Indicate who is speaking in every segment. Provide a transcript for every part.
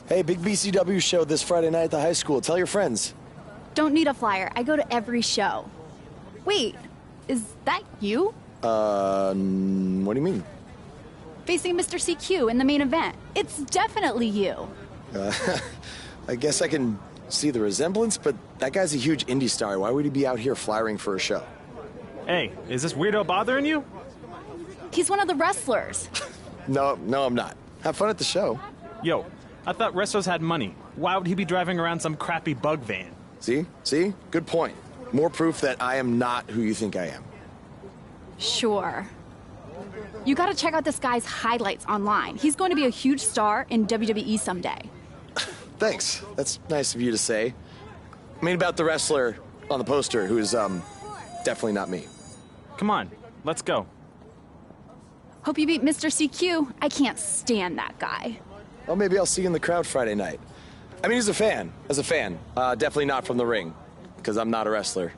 Speaker 1: Hey, big BCW show this Friday night at the high school. Tell your friends.
Speaker 2: Don't need a flyer. I go to every show. Wait, is that you?
Speaker 1: What do you mean?
Speaker 2: Facing Mr. CQ in the main event. It's definitely you.
Speaker 1: I guess I can see the resemblance, but that guy's a huge indie star. Why would he be out here flyering for a show?
Speaker 3: Hey, is this weirdo bothering you?
Speaker 2: He's one of the wrestlers.
Speaker 1: No, I'm not. Have fun at the show.
Speaker 3: Yo, I thought wrestlers had money. Why would he be driving around some crappy bug van?
Speaker 1: See? Good point. More proof that I am not who you think I am.
Speaker 2: Sure. You gotta check out this guy's highlights online. He's going to be a huge star in WWE someday.
Speaker 1: Thanks. That's nice of you to say. I mean about the wrestler on the poster who's, definitely not me.
Speaker 3: Come on, let's go.
Speaker 2: Hope you beat Mr. CQ. I can't stand that guy.
Speaker 1: Well, maybe I'll see you in the crowd Friday night. I mean, as a fan. Definitely not from the ring, because I'm not a wrestler.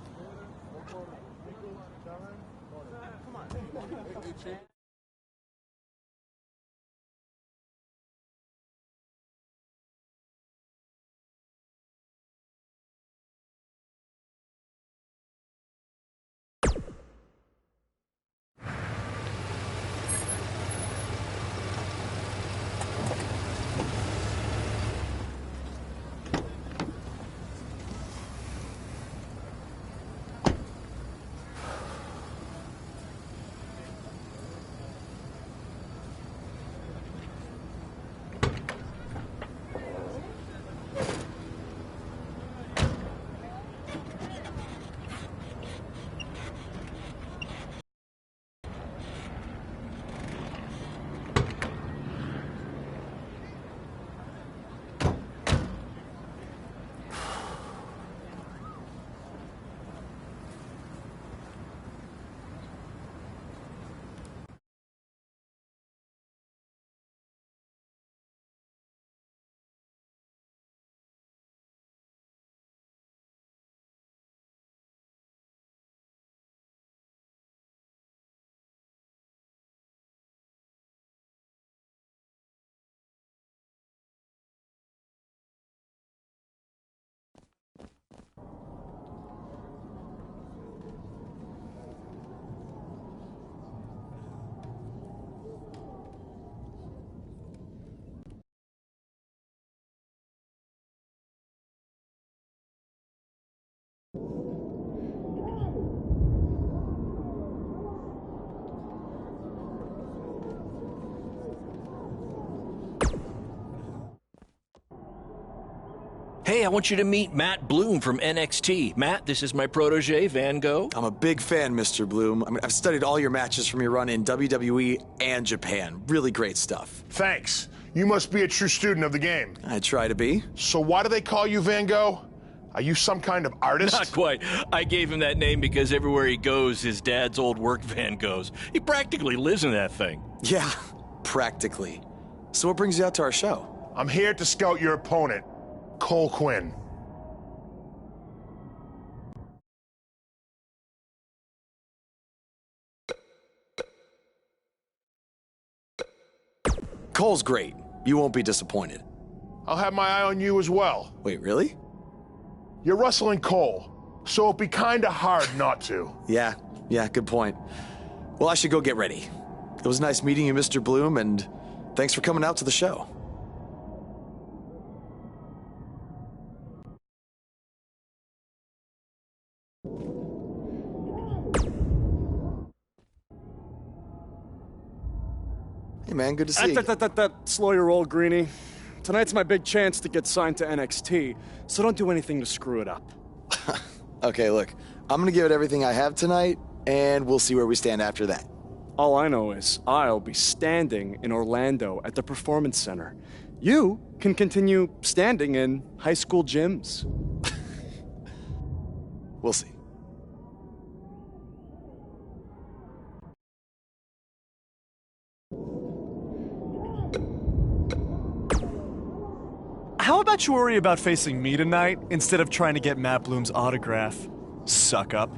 Speaker 4: Hey, I want you to meet Matt Bloom from NXT. Matt, this is my protege, Van Gogh.
Speaker 1: I'm a big fan, Mr. Bloom. I mean, I've studied all your matches from your run in WWE and Japan. Really great stuff.
Speaker 5: Thanks. You must be a true student of the game.
Speaker 1: I try to be.
Speaker 5: So why do they call you Van Gogh? Are you some kind of artist?
Speaker 4: Not quite. I gave him that name because everywhere he goes, his dad's old work van goes. He practically lives in that thing.
Speaker 1: Yeah, practically. So what brings you out to our show?
Speaker 5: I'm here to scout your opponent, Cole Quinn.
Speaker 1: Cole's great. You won't be disappointed.
Speaker 5: I'll have my eye on you as well.
Speaker 1: Wait, really?
Speaker 5: You're wrestling Cole, so it'd be kinda hard not to.
Speaker 1: Yeah, good point. Well, I should go get ready. It was nice meeting you, Mr. Bloom, and thanks for coming out to the show. Hey man, good to see you.
Speaker 6: Slow your roll, Greenie. Tonight's my big chance to get signed to NXT, so don't do anything to screw it up.
Speaker 1: Okay, look, I'm gonna give it everything I have tonight, and we'll see where we stand after that.
Speaker 6: All I know is I'll be standing in Orlando at the Performance Center. You can continue standing in high school gyms.
Speaker 1: We'll see.
Speaker 7: How about you worry about facing me tonight instead of trying to get Matt Bloom's autograph? Suck up.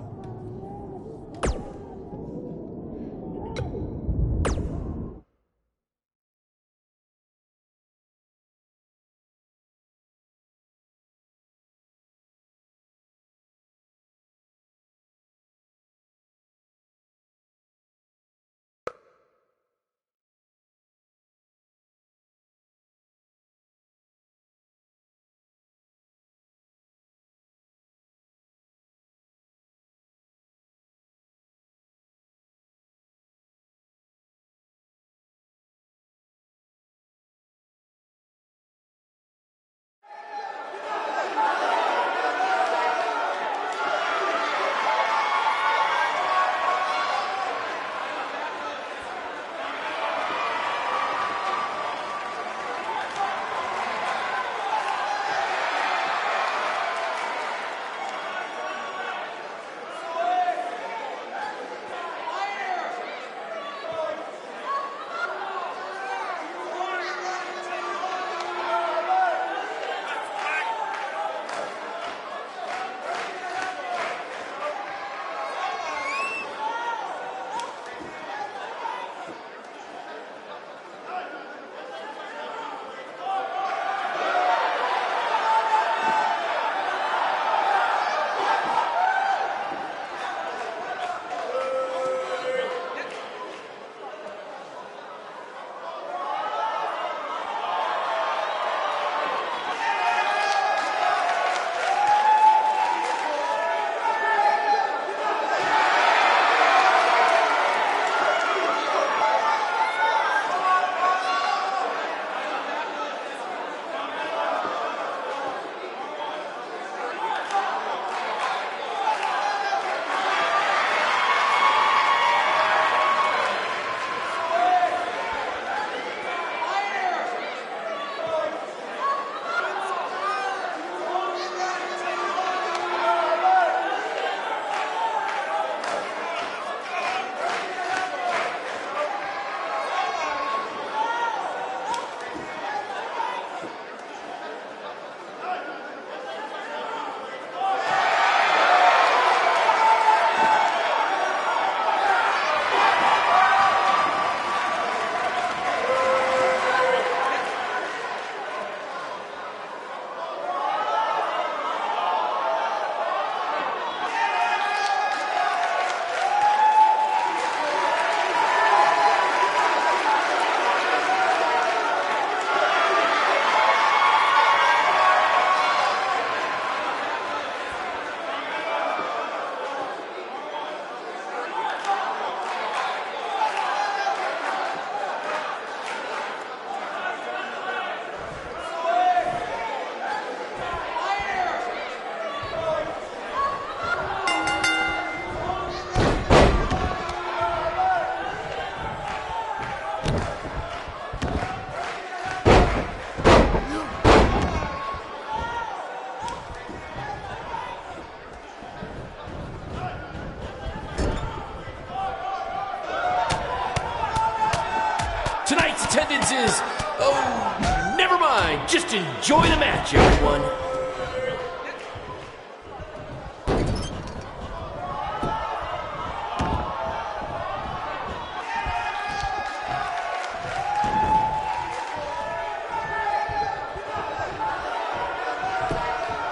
Speaker 4: Tonight's attendance is, oh, never mind. Just enjoy the match, everyone.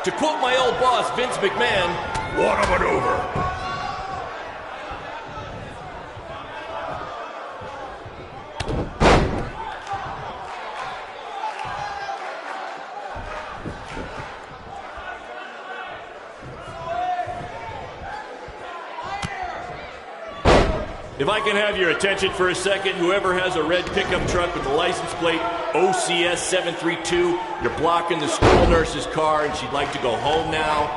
Speaker 4: To quote my old boss, Vince McMahon, what a maneuver. If I can have your attention for a second, whoever has a red pickup truck with the license plate OCS 732, you're blocking the school nurse's car and she'd like to go home now.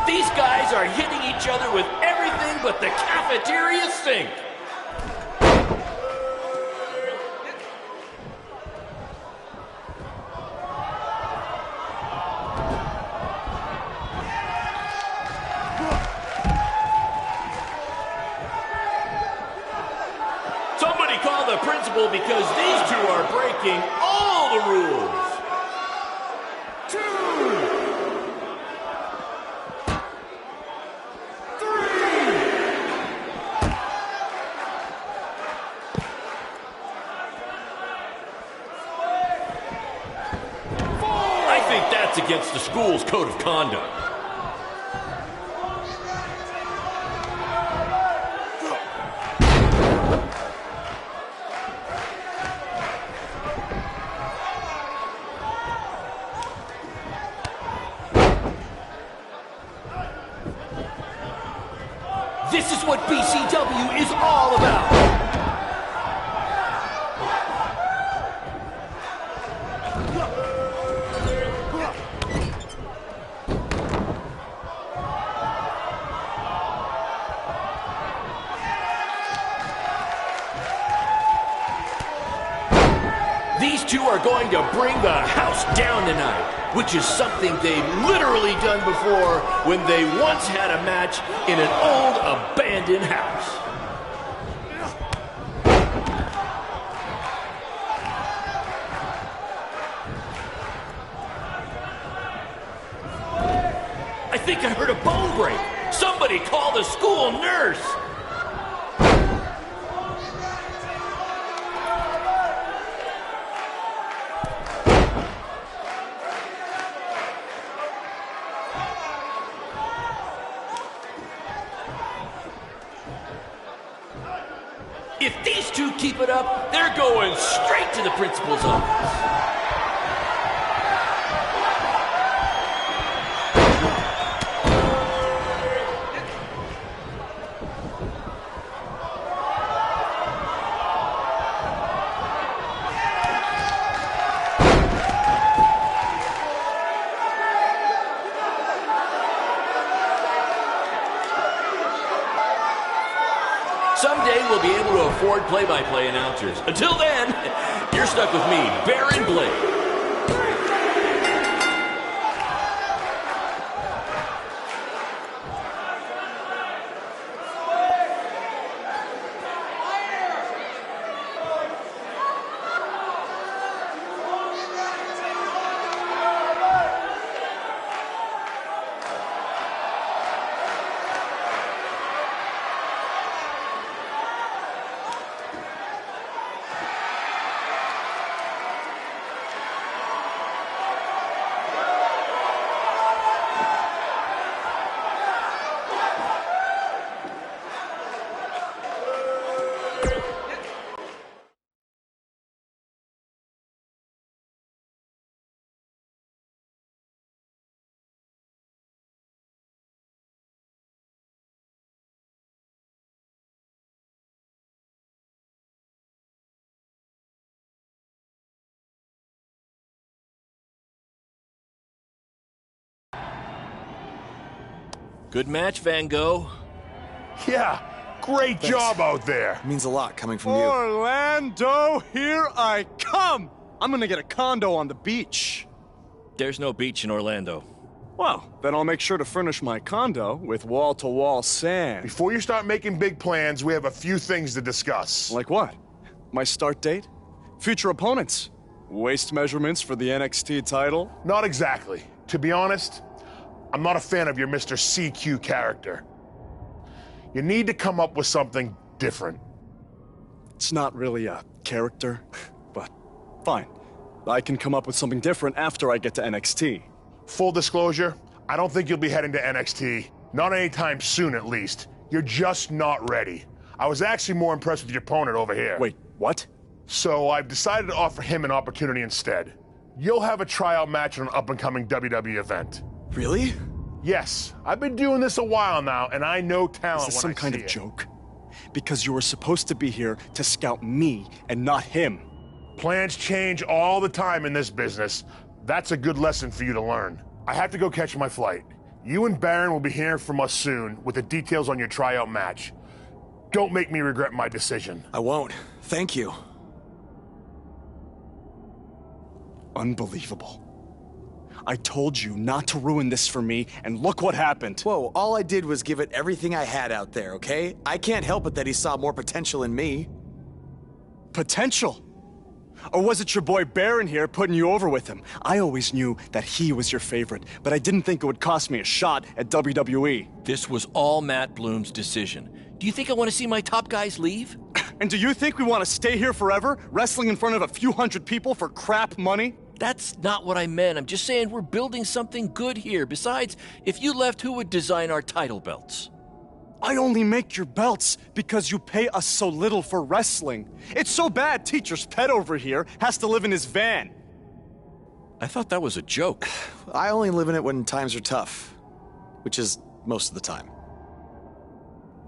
Speaker 4: These guys are hitting each other with everything but the cafeteria sink. The principal, because these two are breaking all the rules. 2, 3. I think that's against the school's code of conduct. This is what BCW is all about. These two are going to bring the house down tonight, which is something they've literally done before when they once had a match in an old abandoned house. I think I heard a bone break. Somebody call the school nurse. If these two keep it up, they're going straight to the principal's office. Someday we'll be able to afford play-by-play announcers. Until then, you're stuck with me, Baron Blade. Good match, Van Gogh.
Speaker 5: Yeah, great job out there.
Speaker 1: It means a lot coming from you.
Speaker 6: Orlando, here I come! I'm gonna get a condo on the beach.
Speaker 4: there's no beach in Orlando.
Speaker 6: Well, then I'll make sure to furnish my condo with wall-to-wall sand.
Speaker 5: Before you start making big plans, we have a few things to discuss.
Speaker 6: Like what? My start date? Future opponents? Waist measurements for the NXT title?
Speaker 5: Not exactly. To be honest, I'm not a fan of your Mr. CQ character. You need to come up with something different.
Speaker 6: It's not really a character, but fine. I can come up with something different after I get to NXT.
Speaker 5: Full disclosure, I don't think you'll be heading to NXT. Not anytime soon, at least. You're just not ready. I was actually more impressed with your opponent over here.
Speaker 6: Wait, what?
Speaker 5: So I've decided to offer him an opportunity instead. You'll have a tryout match on an up-and-coming WWE event.
Speaker 1: Really?
Speaker 5: Yes, I've been doing this a while now, and I know talent when I see it.
Speaker 6: Is this some kind of joke? Because you were supposed to be here to scout me and not him.
Speaker 5: Plans change all the time in this business. That's a good lesson for you to learn. I have to go catch my flight. You and Baron will be hearing from us soon with the details on your tryout match. Don't make me regret my decision.
Speaker 1: I won't. Thank you.
Speaker 6: Unbelievable. I told you not to ruin this for me, and look what happened.
Speaker 1: Whoa, all I did was give it everything I had out there, okay? I can't help it that he saw more potential in me.
Speaker 6: Potential? Or was it your boy Baron here putting you over with him? I always knew that he was your favorite, but I didn't think it would cost me a shot at WWE.
Speaker 4: This was all Matt Bloom's decision. Do you think I want to see my top guys leave?
Speaker 6: And do you think we want to stay here forever, wrestling in front of a few hundred people for crap money?
Speaker 4: That's not what I meant. I'm just saying we're building something good here. Besides, if you left, who would design our title belts?
Speaker 6: I only make your belts because you pay us so little for wrestling. It's so bad Teacher's pet over here has to live in his van.
Speaker 4: I thought that was a joke.
Speaker 1: I only live in it when times are tough, which is most of the time.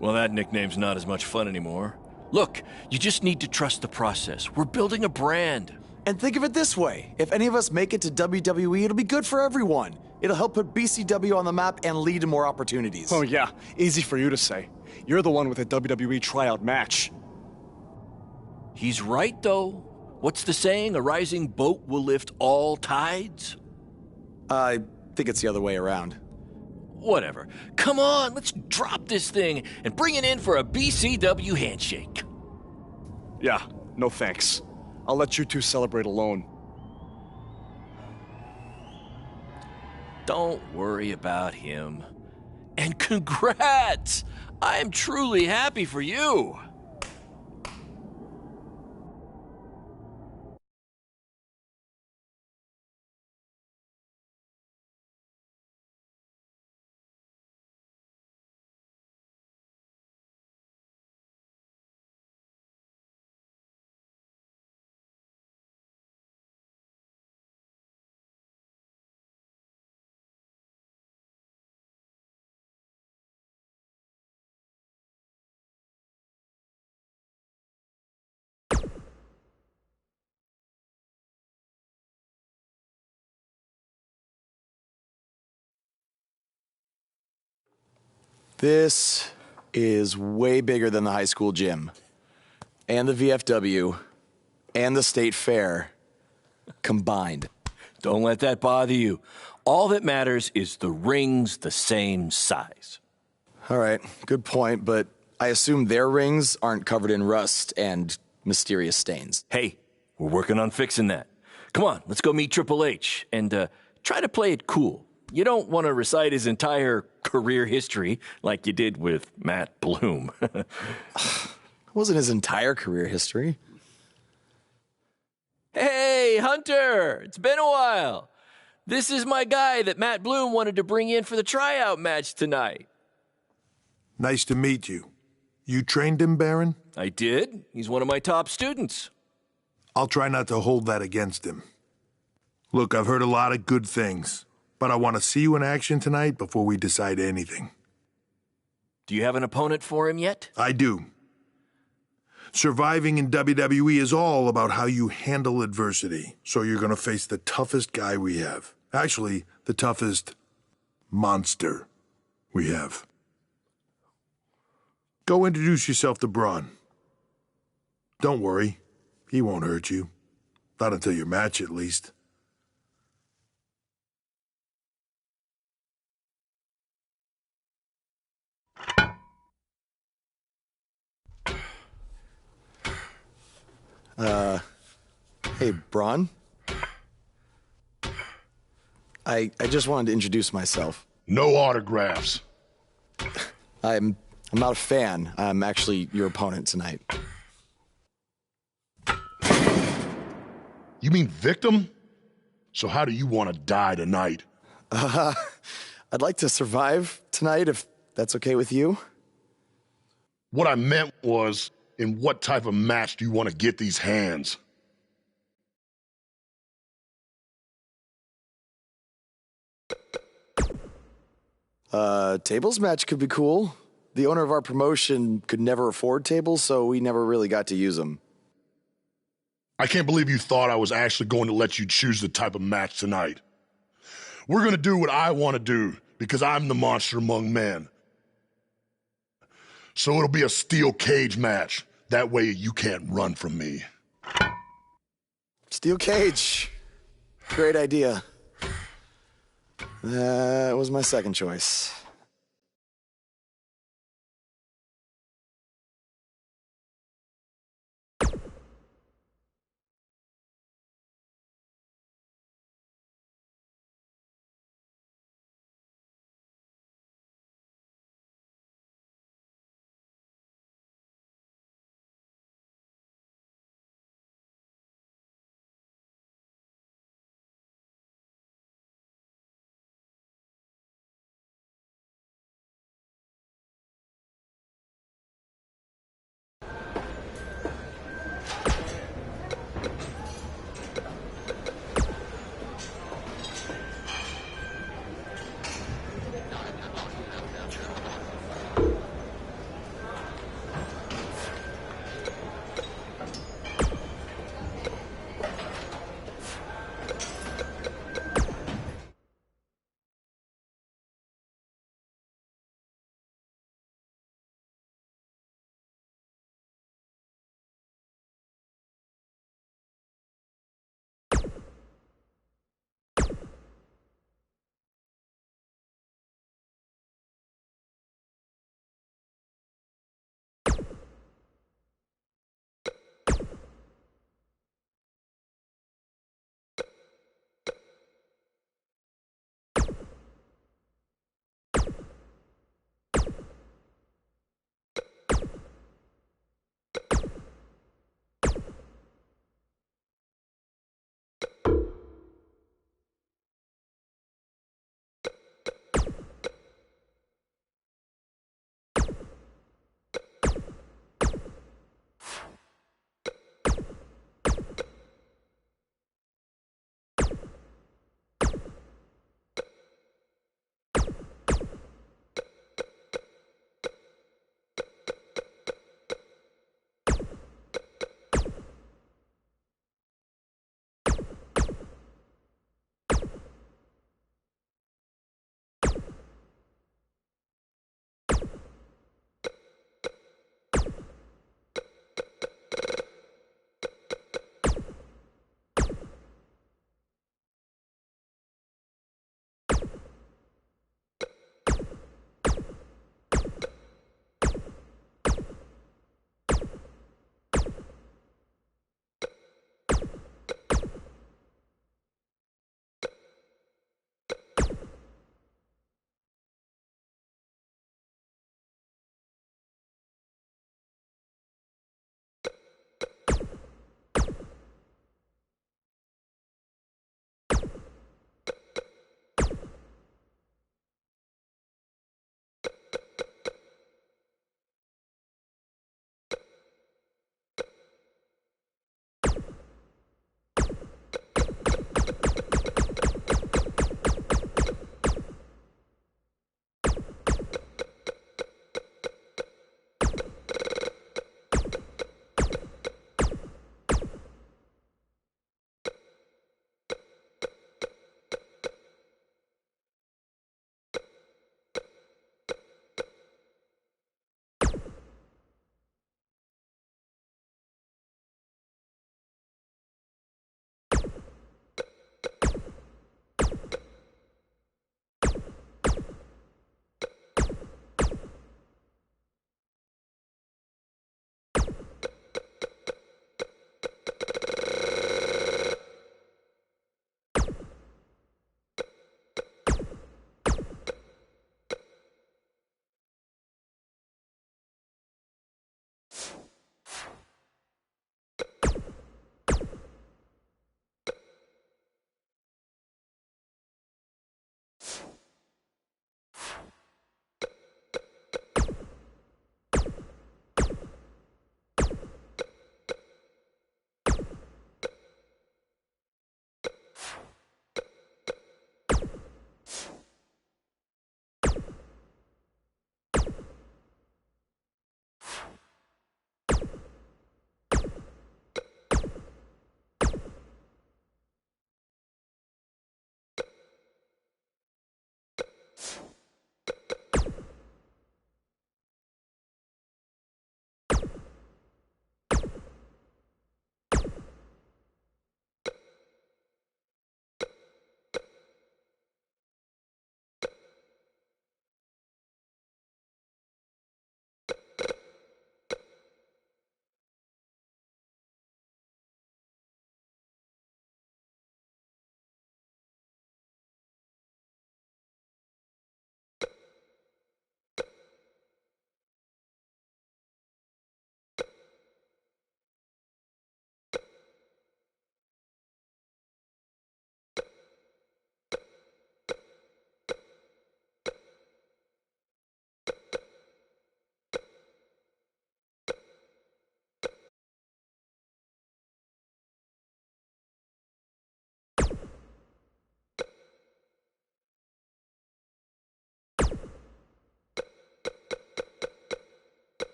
Speaker 4: Well, that nickname's not as much fun anymore. Look, you just need to trust the process. We're building a brand.
Speaker 1: And think of it this way. If any of us make it to WWE, it'll be good for everyone. It'll help put BCW on the map and lead to more opportunities.
Speaker 6: Oh yeah, easy for you to say. You're the one with a WWE tryout match.
Speaker 4: He's right, though. What's the saying? A rising boat will lift all tides?
Speaker 1: I think it's the other way around.
Speaker 4: Whatever. Come on, let's drop this thing and bring it in for a BCW handshake.
Speaker 6: Yeah, no thanks. I'll let you two celebrate alone.
Speaker 4: Don't worry about him. And congrats! I am truly happy for you.
Speaker 1: This is way bigger than the high school gym, and the VFW, and the state fair combined.
Speaker 4: Don't let that bother you. All that matters is the ring's the same size.
Speaker 1: All right, good point, but I assume their rings aren't covered in rust and mysterious stains.
Speaker 4: Hey, we're working on fixing that. Come on, let's go meet Triple H and try to play it cool. You don't want to recite his entire career history like you did with Matt Bloom.
Speaker 1: It wasn't his entire career history.
Speaker 4: Hey, Hunter! It's been a while. This is my guy that Matt Bloom wanted to bring in for the tryout match tonight.
Speaker 5: Nice to meet you. You trained him, Baron?
Speaker 4: I did. He's one of my top students.
Speaker 5: I'll try not to hold that against him. Look, I've heard a lot of good things, but I want to see you in action tonight before we decide anything.
Speaker 4: Do you have an opponent for him yet?
Speaker 5: I do. Surviving in WWE is all about how you handle adversity, so you're going to face the toughest guy we have. Actually, the toughest monster we have. Go introduce yourself to Braun. Don't worry, he won't hurt you. Not until your match, at least.
Speaker 1: Hey, Braun? I just wanted to introduce myself.
Speaker 8: No autographs.
Speaker 1: I'm not a fan. I'm actually your opponent tonight.
Speaker 8: You mean victim? So how do you want to die tonight?
Speaker 1: I'd like to survive tonight if that's okay with you.
Speaker 8: What I meant was, in what type of match do you want to get these hands?
Speaker 1: Tables match could be cool. The owner of our promotion could never afford tables, so we never really got to use them.
Speaker 8: I can't believe you thought I was actually going to let you choose the type of match tonight. We're going to do what I want to do, because I'm the monster among men. So it'll be a steel cage match. That way you can't run from me.
Speaker 1: Steel cage. Great idea. That was my second choice.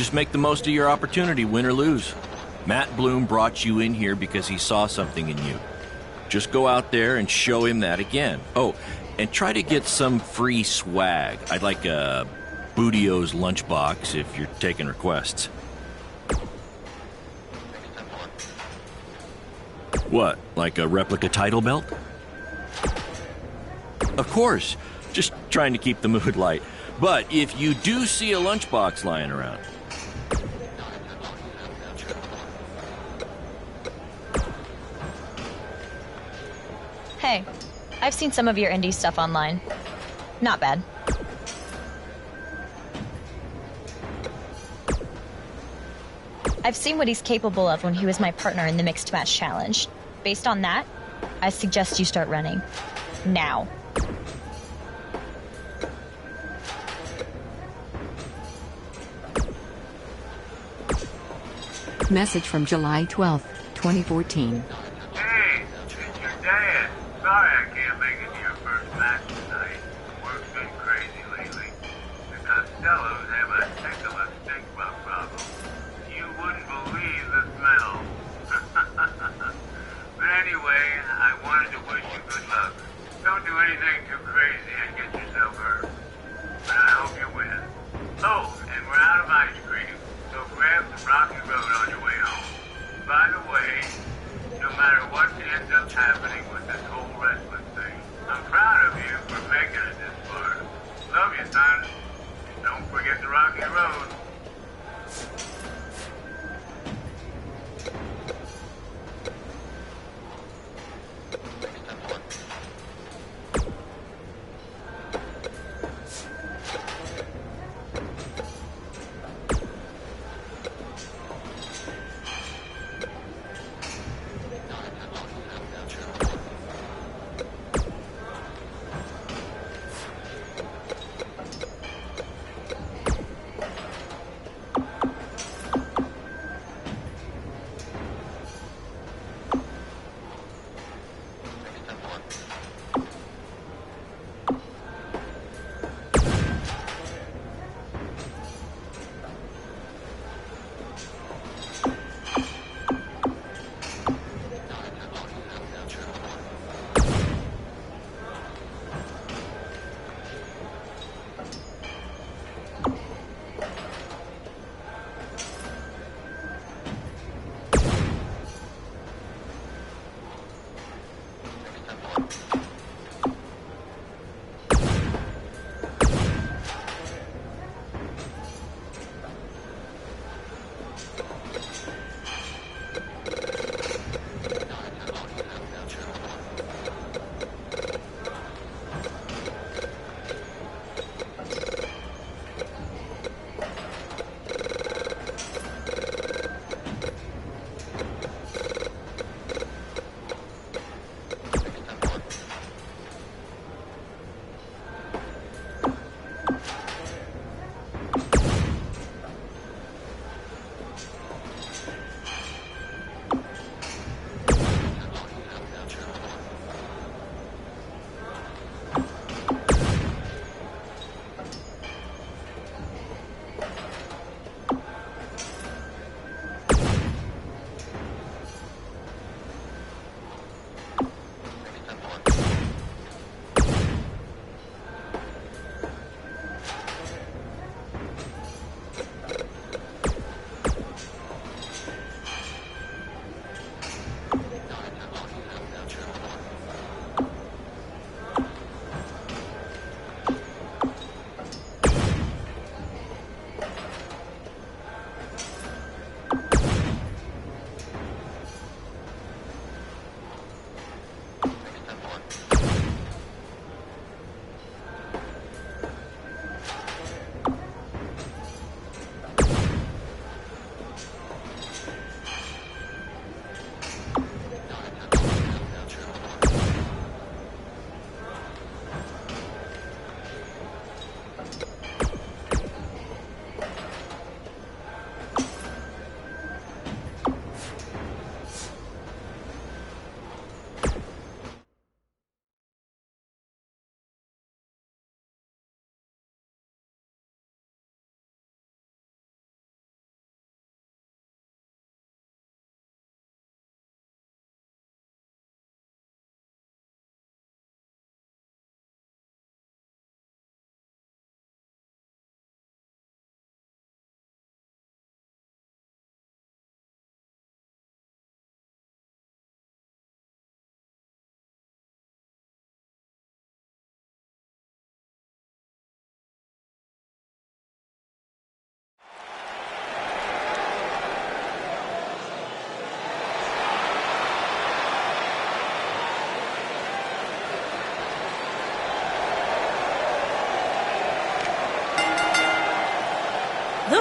Speaker 4: just make the most of your opportunity, win or lose. Matt Bloom brought you in here because he saw something in you. Just go out there and show him that again. Oh, and try to get some free swag. I'd like a Bootio's lunchbox if you're taking requests. What, like a replica title belt? Of course, just trying to keep the mood light. But if you do see a lunchbox lying around,
Speaker 9: Hey, I've seen some of your indie stuff online. Not bad. I've seen what he's capable of when he was my partner in the Mixed Match Challenge. Based on that, I suggest you start running. Now.
Speaker 10: Message from July 12th, 2014.
Speaker 11: Hey, it's your dad. Sorry I can't make it to your first match tonight. Work's been crazy lately. The Costellos have a heck of a stink bug problem. You wouldn't believe the smell. But anyway, I wanted to wish you good luck. Don't do anything too crazy and get yourself hurt. But I hope you win. Oh, and we're out of ice cream, so grab some Rocky Road on your way home. By the way, no matter what ends up happening with this whole wrestling thing, I'm proud of you for making it this far. Love you, son. Don't forget the Rocky Road.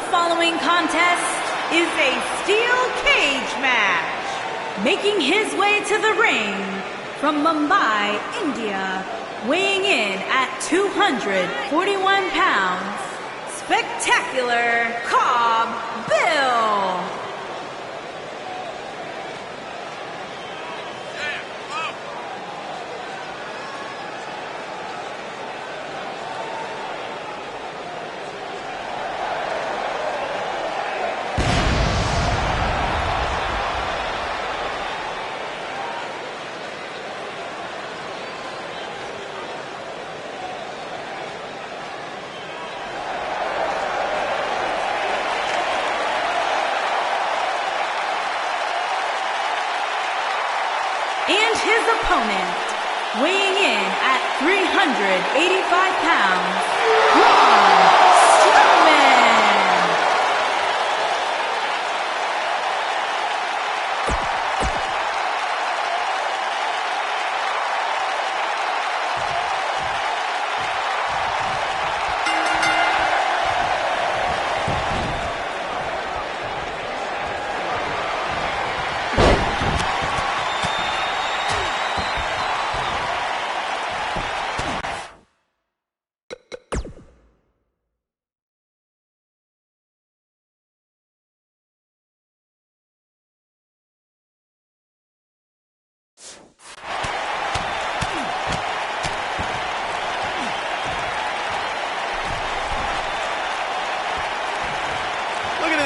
Speaker 12: The following contest is a steel cage match. Making his way to the ring from Mumbai, India, weighing in at 241 pounds, Spectacular Cobb Bill. And his opponent, weighing in at 385 pounds, Braun Strowman.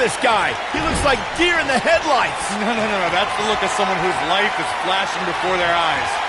Speaker 4: This guy, he looks like deer in the headlights.
Speaker 13: No. That's the look of someone whose life is flashing before their eyes.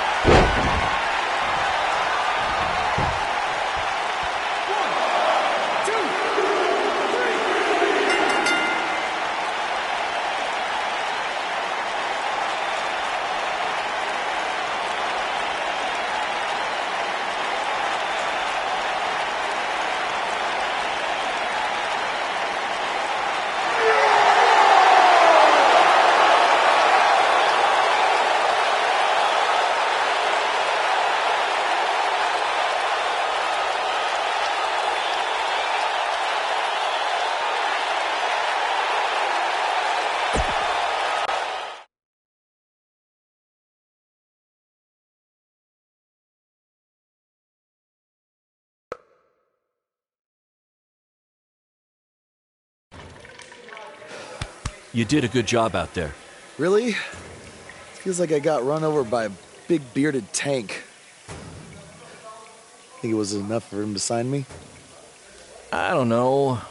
Speaker 4: You did a good job out there.
Speaker 1: Really? Feels like I got run over by a big bearded tank. Think it was enough for him to sign me?
Speaker 4: I don't know.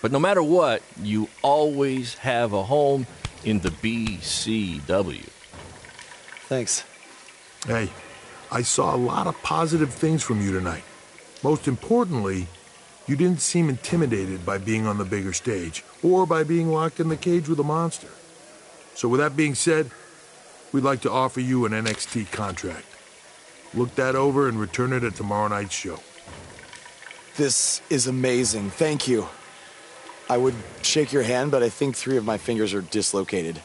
Speaker 4: But no matter what, you always have a home in the BCW.
Speaker 1: Thanks.
Speaker 14: Hey, I saw a lot of positive things from you tonight. Most importantly, you didn't seem intimidated by being on the bigger stage or by being locked in the cage with a monster. So with that being said, we'd like to offer you an NXT contract. Look that over and return it at tomorrow night's show.
Speaker 1: This is amazing. Thank you. I would shake your hand, but I think 3 of my fingers are dislocated.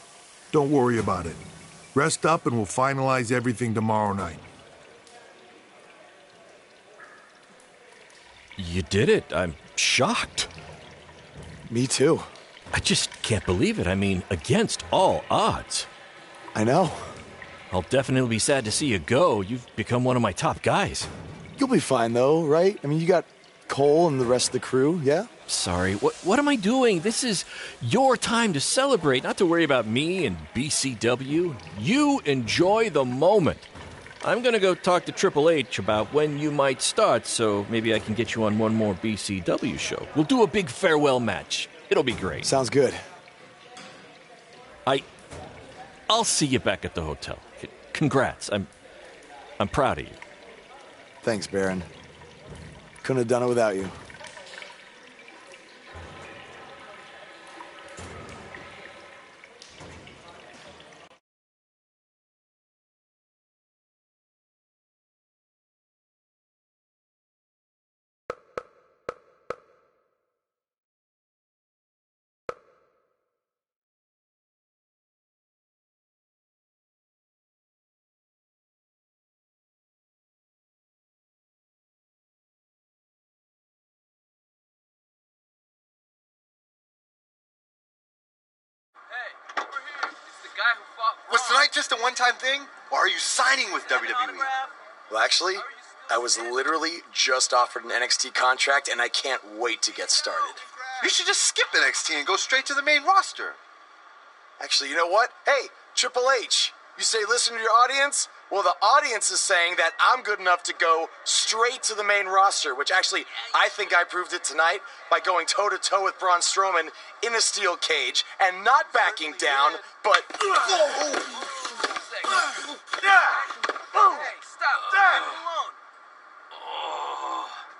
Speaker 14: Don't worry about it. Rest up and we'll finalize everything tomorrow night.
Speaker 4: You did it. I'm shocked.
Speaker 1: Me too.
Speaker 4: I just can't believe it. I mean, against all odds.
Speaker 1: I know.
Speaker 4: I'll definitely be sad to see you go. You've become one of my top guys.
Speaker 1: You'll be fine, though, right? I mean, you got Cole and the rest of the crew, yeah?
Speaker 4: Sorry, what am I doing? This is your time to celebrate, not to worry about me and BCW. You enjoy the moment. I'm going to go talk to Triple H about when you might start, so maybe I can get you on one more BCW show. We'll do a big farewell match. It'll be great.
Speaker 1: Sounds good.
Speaker 4: I'll see you back at the hotel. Congrats. I'm proud of you.
Speaker 1: Thanks, Baron. Couldn't have done it without you.
Speaker 15: Was tonight just a one-time thing, or are you signing with WWE?
Speaker 1: Well, actually, I was literally just offered an NXT contract, and I can't wait to get started.
Speaker 15: You should just skip NXT and go straight to the main roster.
Speaker 1: Actually, you know what? Hey, Triple H, you say listen to your audience? Well, the audience is saying that I'm good enough to go straight to the main roster, which actually, I think I proved it tonight by going toe-to-toe with Braun Strowman in a steel cage and not backing down, but...
Speaker 16: Hey, stop. Leave him alone.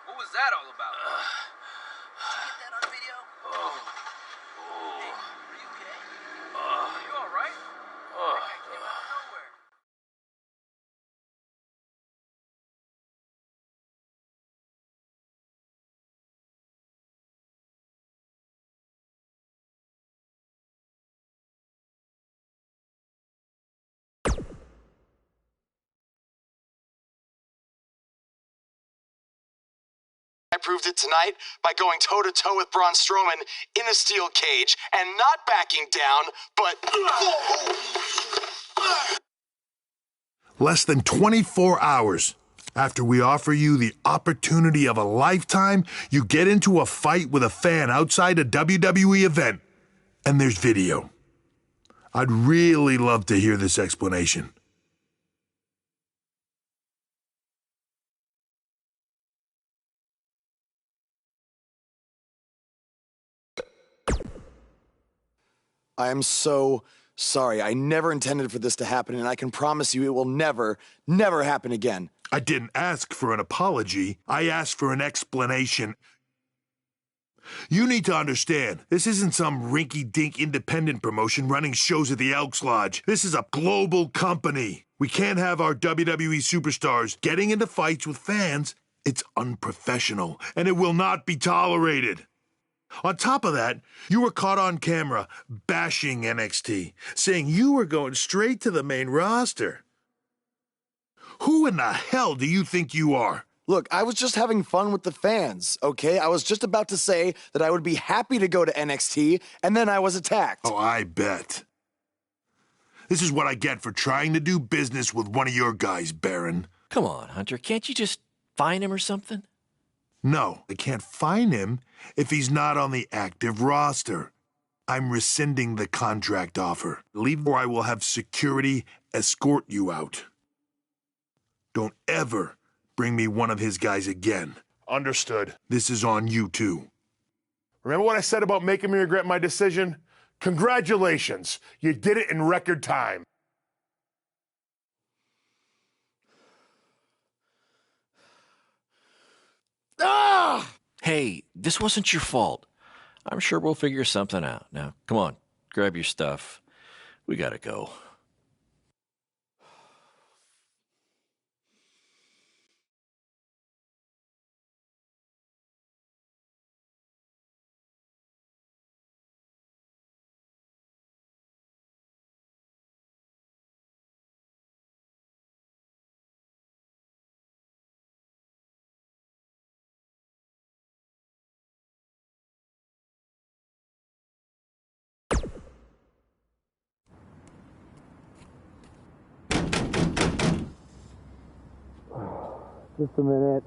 Speaker 16: What was that all about? Did you get that on video? Hey, are you okay? Are you all right? That came out of nowhere.
Speaker 1: I proved it tonight by going toe-to-toe with Braun Strowman in a steel cage and not backing down, but...
Speaker 14: Less than 24 hours after we offer you the opportunity of a lifetime, you get into a fight with a fan outside a WWE event, and there's video. I'd really love to hear this explanation.
Speaker 1: I am so sorry. I never intended for this to happen, and I can promise you it will never, never happen again.
Speaker 14: I didn't ask for an apology. I asked for an explanation. You need to understand, this isn't some rinky-dink independent promotion running shows at the Elks Lodge. This is a global company. We can't have our WWE superstars getting into fights with fans. It's unprofessional, and it will not be tolerated. On top of that, you were caught on camera bashing NXT, saying you were going straight to the main roster. Who in the hell do you think you are?
Speaker 1: Look, I was just having fun with the fans, okay? I was just about to say that I would be happy to go to NXT, and then I was attacked.
Speaker 14: Oh, I bet. This is what I get for trying to do business with one of your guys, Baron.
Speaker 4: Come on, Hunter. Can't you just fine him or something?
Speaker 14: No, I can't fine him if he's not on the active roster. I'm rescinding the contract offer. Leave or I will have security escort you out. Don't ever bring me one of his guys again.
Speaker 5: Understood.
Speaker 14: This is on you, too.
Speaker 5: Remember what I said about making me regret my decision? Congratulations. You did it in record time.
Speaker 4: Ah! Hey, this wasn't your fault. I'm sure we'll figure something out. Now, come on, grab your stuff. We gotta go.
Speaker 1: Just a minute.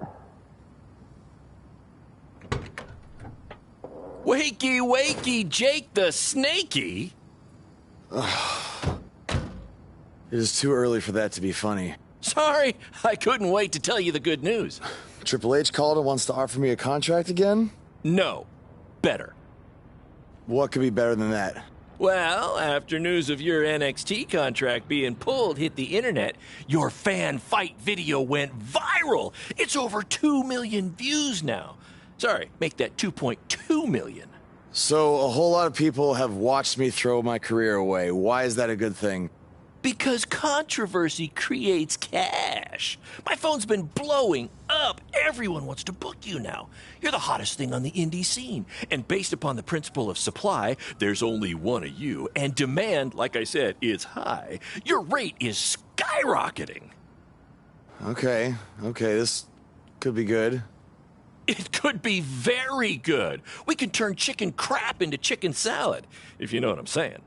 Speaker 4: Wakey, wakey, Jake the Snakey.
Speaker 1: It is too early for that to be funny.
Speaker 4: Sorry, I couldn't wait to tell you the good news.
Speaker 1: Triple H called and wants to offer me a contract again?
Speaker 4: No, better.
Speaker 1: What could be better than that?
Speaker 4: Well, after news of your NXT contract being pulled hit the internet, your fan fight video went viral. It's over 2 million views now. Sorry, make that 2.2 million.
Speaker 1: So a whole lot of people have watched me throw my career away. Why is that a good thing?
Speaker 4: Because controversy creates cash. My phone's been blowing up. Everyone wants to book you now. You're the hottest thing on the indie scene. And based upon the principle of supply, there's only one of you. And demand, like I said, is high. Your rate is skyrocketing.
Speaker 1: Okay, this could be good.
Speaker 4: It could be very good. We can turn chicken crap into chicken salad, if you know what I'm saying.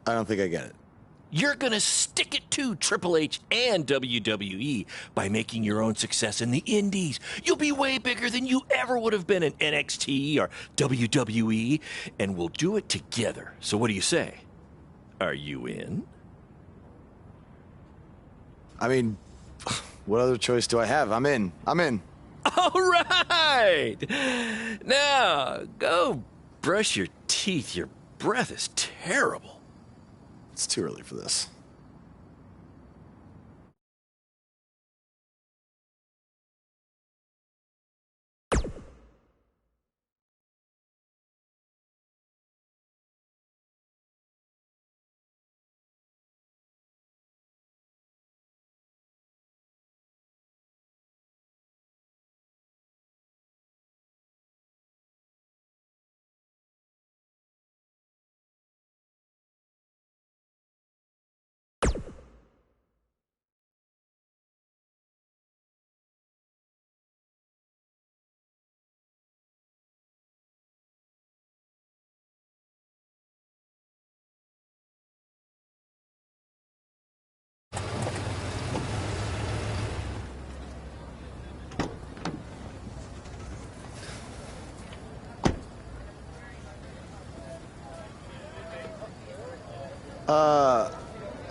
Speaker 1: I don't think I get it.
Speaker 4: You're gonna stick it to Triple H and WWE by making your own success in the indies. You'll be way bigger than you ever would have been in NXT or WWE, and we'll do it together. So what do you say? Are you in?
Speaker 1: I mean, what other choice do I have? I'm in.
Speaker 4: All right! Now, go brush your teeth. Your breath is terrible.
Speaker 1: It's too early for this.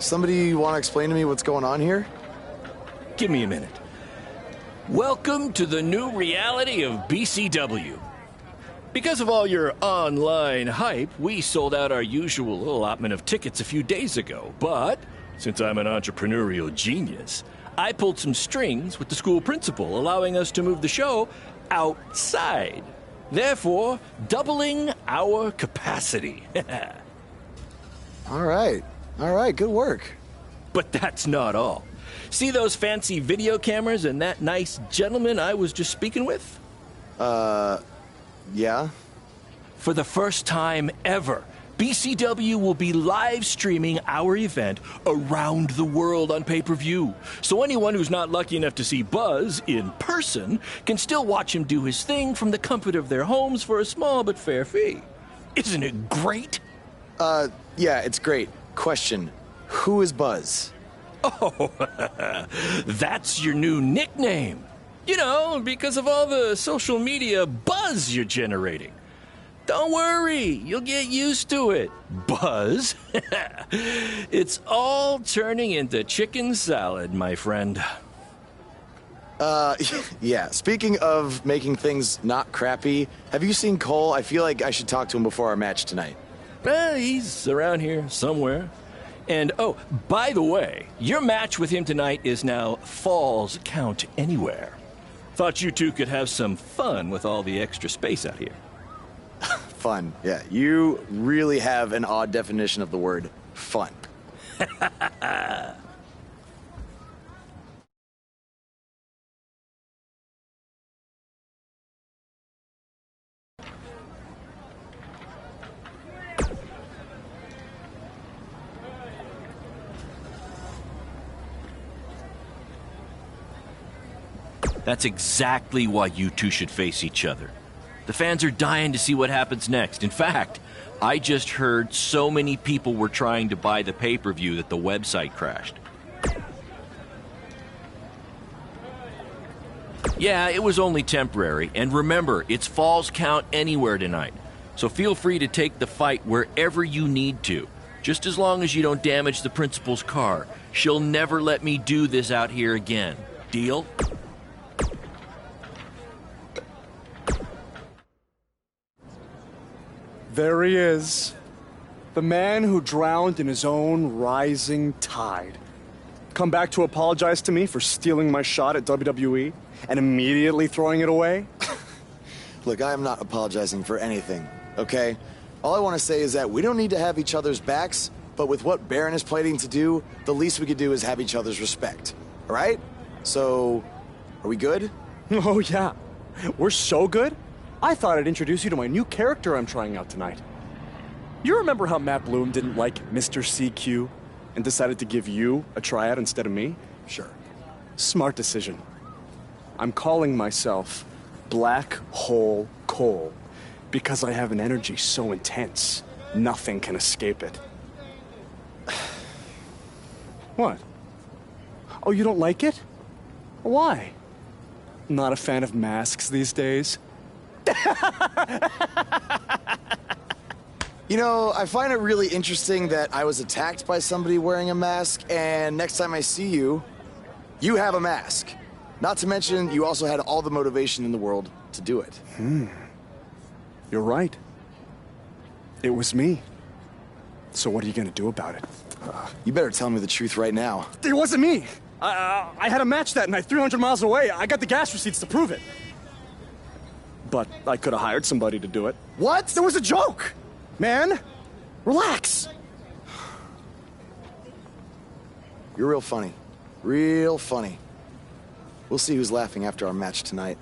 Speaker 1: Somebody want to explain to me what's going on here?
Speaker 4: Give me a minute. Welcome to the new reality of BCW. Because of all your online hype, we sold out our usual allotment of tickets a few days ago. But since I'm an entrepreneurial genius, I pulled some strings with the school principal, allowing us to move the show outside, therefore doubling our capacity.
Speaker 1: All right, good work.
Speaker 4: But that's not all. See those fancy video cameras and that nice gentleman I was just speaking with?
Speaker 1: Yeah?
Speaker 4: For the first time ever, BCW will be live streaming our event around the world on pay-per-view. So anyone who's not lucky enough to see Buzz in person can still watch him do his thing from the comfort of their homes for a small but fair fee. Isn't it great?
Speaker 1: Yeah, it's great. Question, who is Buzz?
Speaker 4: Oh, that's your new nickname. You know, because of all the social media buzz you're generating. Don't worry, you'll get used to it. Buzz? It's all turning into chicken salad, my friend.
Speaker 1: Yeah, speaking of making things not crappy, have you seen Cole? I feel like I should talk to him before our match tonight.
Speaker 4: He's around here somewhere. And, oh, by the way, your match with him tonight is now Falls Count Anywhere. Thought you two could have some fun with all the extra space out here.
Speaker 1: Fun, yeah. You really have an odd definition of the word fun.
Speaker 4: That's exactly why you two should face each other. The fans are dying to see what happens next. In fact, I just heard so many people were trying to buy the pay-per-view that the website crashed. Yeah, it was only temporary. And remember, it's Falls Count Anywhere tonight. So feel free to take the fight wherever you need to. Just as long as you don't damage the principal's car. She'll never let me do this out here again. Deal?
Speaker 6: There he is. The man who drowned in his own rising tide. Come back to apologize to me for stealing my shot at WWE and immediately throwing it away?
Speaker 1: Look, I am not apologizing for anything, okay? All I want to say is that we don't need to have each other's backs, but with what Baron is planning to do, the least we could do is have each other's respect. All right? So, are we good?
Speaker 6: Oh, yeah. We're so good. I thought I'd introduce you to my new character I'm trying out tonight. You remember how Matt Bloom didn't like Mr. CQ and decided to give you a tryout instead of me?
Speaker 1: Sure.
Speaker 6: Smart decision. I'm calling myself Black Hole Cole because I have an energy so intense, nothing can escape it. What? Oh, you don't like it? Why? Not a fan of masks these days?
Speaker 1: You know, I find it really interesting that I was attacked by somebody wearing a mask, and next time I see you, you have a mask. Not to mention, you also had all the motivation in the world to do it.
Speaker 6: You're right. It was me. So what are you gonna do about it?
Speaker 1: You better tell me the truth right now.
Speaker 6: It wasn't me! I had a match that night, 300 miles away. I got the gas receipts to prove it. But I could have hired somebody to do it.
Speaker 1: What?
Speaker 6: There was a joke! Man, relax.
Speaker 1: You're real funny. Real funny. We'll see who's laughing after our match tonight.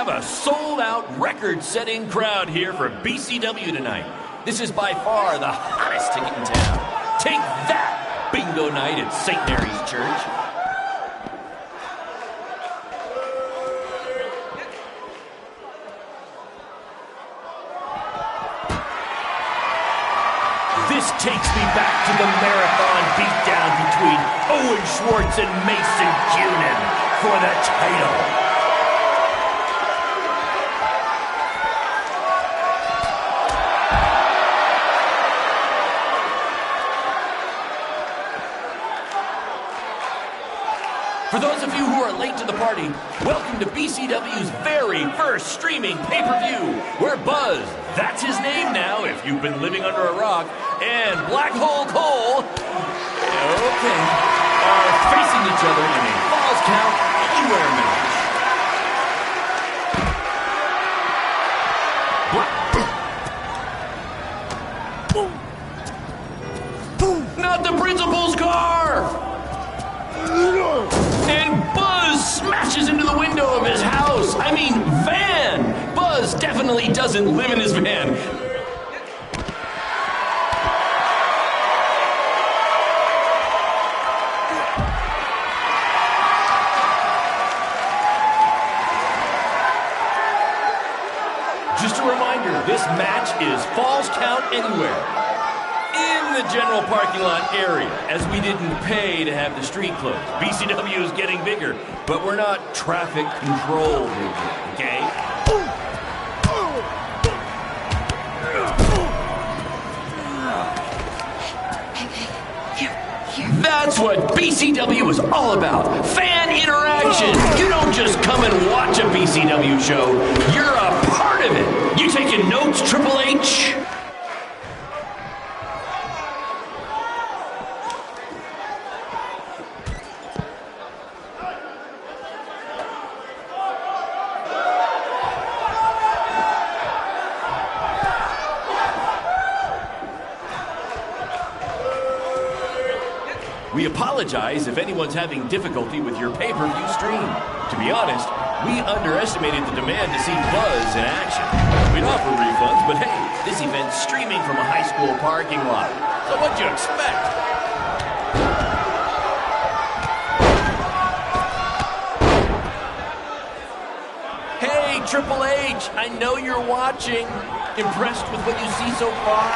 Speaker 4: A sold-out, record-setting crowd here for BCW tonight. This is by far the hottest ticket in town. Take that, bingo night at St. Mary's Church. This takes me back to the marathon beatdown between Owen Schwartz and Mason Cunin for the title. For those of you who are late to the party, welcome to BCW's very first streaming pay-per-view, where Buzz, that's his name now if you've been living under a rock, and Black Hole Cole, okay, are facing each other in a Falls Count Anywhere match. Not the principal's car! And Buzz smashes into the window of his house. I mean, van. Buzz definitely doesn't live in his van. Just a reminder, this match is Falls Count Anywhere. In the general parking lot area, as we didn't pay to have the street closed. BCW is getting bigger, but we're not traffic controlled, okay?
Speaker 17: Hey, here.
Speaker 4: That's what BCW is all about. Fan interaction. You don't just come and watch a BCW show. You're a part of it. You taking notes, Triple H? We apologize if anyone's having difficulty with your pay-per-view stream. To be honest, we underestimated the demand to see Buzz in action. We'd offer refunds, but hey, this event's streaming from a high school parking lot. So what'd you expect? Hey, Triple H, I know you're watching. Impressed with what you see so far?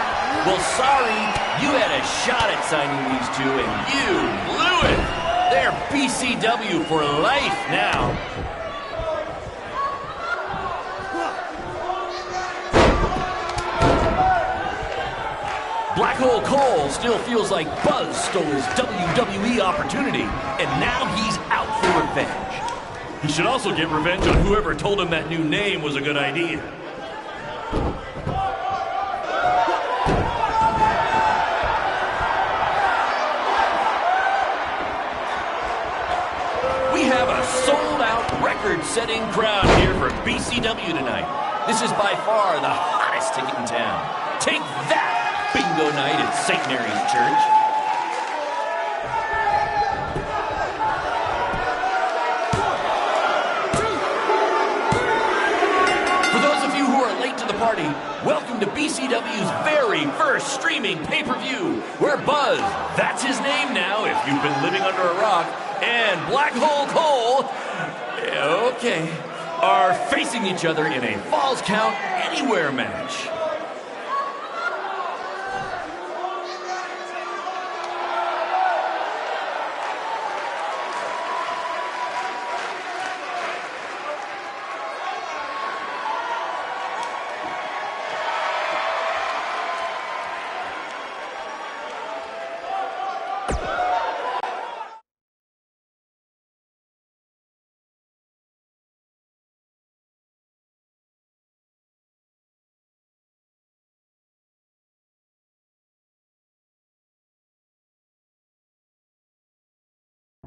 Speaker 4: Well, sorry, you had a shot at signing these two, and you blew it. They're BCW for life now. Black Hole Cole still feels like Buzz stole his WWE opportunity, and now he's out for revenge. He should also get revenge on whoever told him that new name was a good idea. Record-setting crowd here for BCW tonight. This is by far the hottest ticket in town. Take that, bingo night at St. Mary's Church. For those of you who are late to the party, welcome to BCW's very first streaming pay-per-view, where Buzz, that's his name now if you've been living under a rock, and Black Hole Cole, okay, are facing each other in a Falls Count Anywhere match.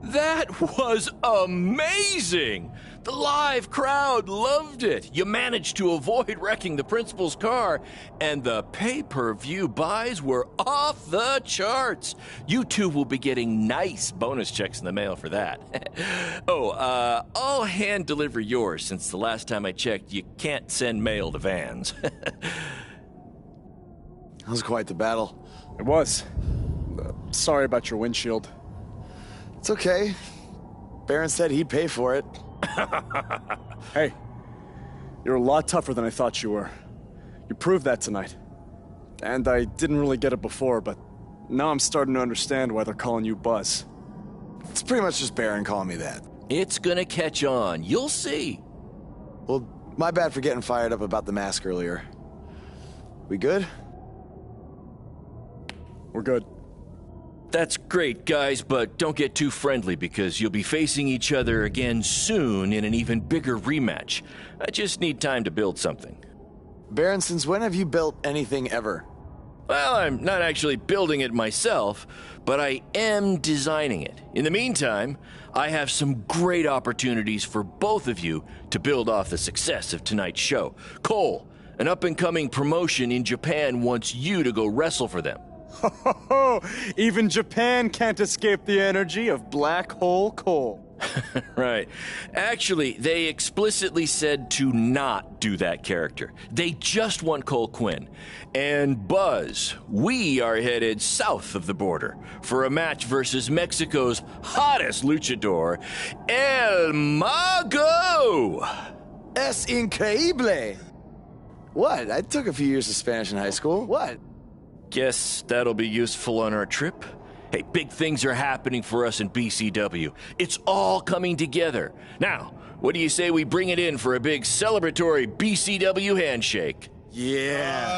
Speaker 4: That was amazing! The live crowd loved it. You managed to avoid wrecking the principal's car, and the pay-per-view buys were off the charts. You two will be getting nice bonus checks in the mail for that. I'll hand deliver yours since the last time I checked, you can't send mail to vans.
Speaker 17: That was quite the battle.
Speaker 6: It was. Sorry about your windshield.
Speaker 17: It's okay. Baron said he'd pay for it.
Speaker 6: Hey, you're a lot tougher than I thought you were. You proved that tonight. And I didn't really get it before, but now I'm starting to understand why they're calling you Buzz.
Speaker 17: It's pretty much just Baron calling me that.
Speaker 4: It's gonna catch on. You'll see.
Speaker 17: Well, my bad for getting fired up about the mask earlier. We good?
Speaker 6: We're good.
Speaker 4: That's great, guys, but don't get too friendly because you'll be facing each other again soon in an even bigger rematch. I just need time to build something.
Speaker 17: Baron, since when have you built anything ever?
Speaker 4: Well, I'm not actually building it myself, but I am designing it. In the meantime, I have some great opportunities for both of you to build off the success of tonight's show. Cole, an up-and-coming promotion in Japan wants you to go wrestle for them.
Speaker 6: Even Japan can't escape the energy of Black Hole Cole.
Speaker 4: Right. Actually, they explicitly said to not do that character. They just want Cole Quinn. And Buzz, we are headed south of the border for a match versus Mexico's hottest luchador, El Mago!
Speaker 17: Es increíble! What? I took a few years of Spanish in high school. What?
Speaker 4: Guess that'll be useful on our trip. Hey, big things are happening for us in BCW. It's all coming together. Now, what do you say we bring it in for a big celebratory BCW handshake?
Speaker 17: Yeah.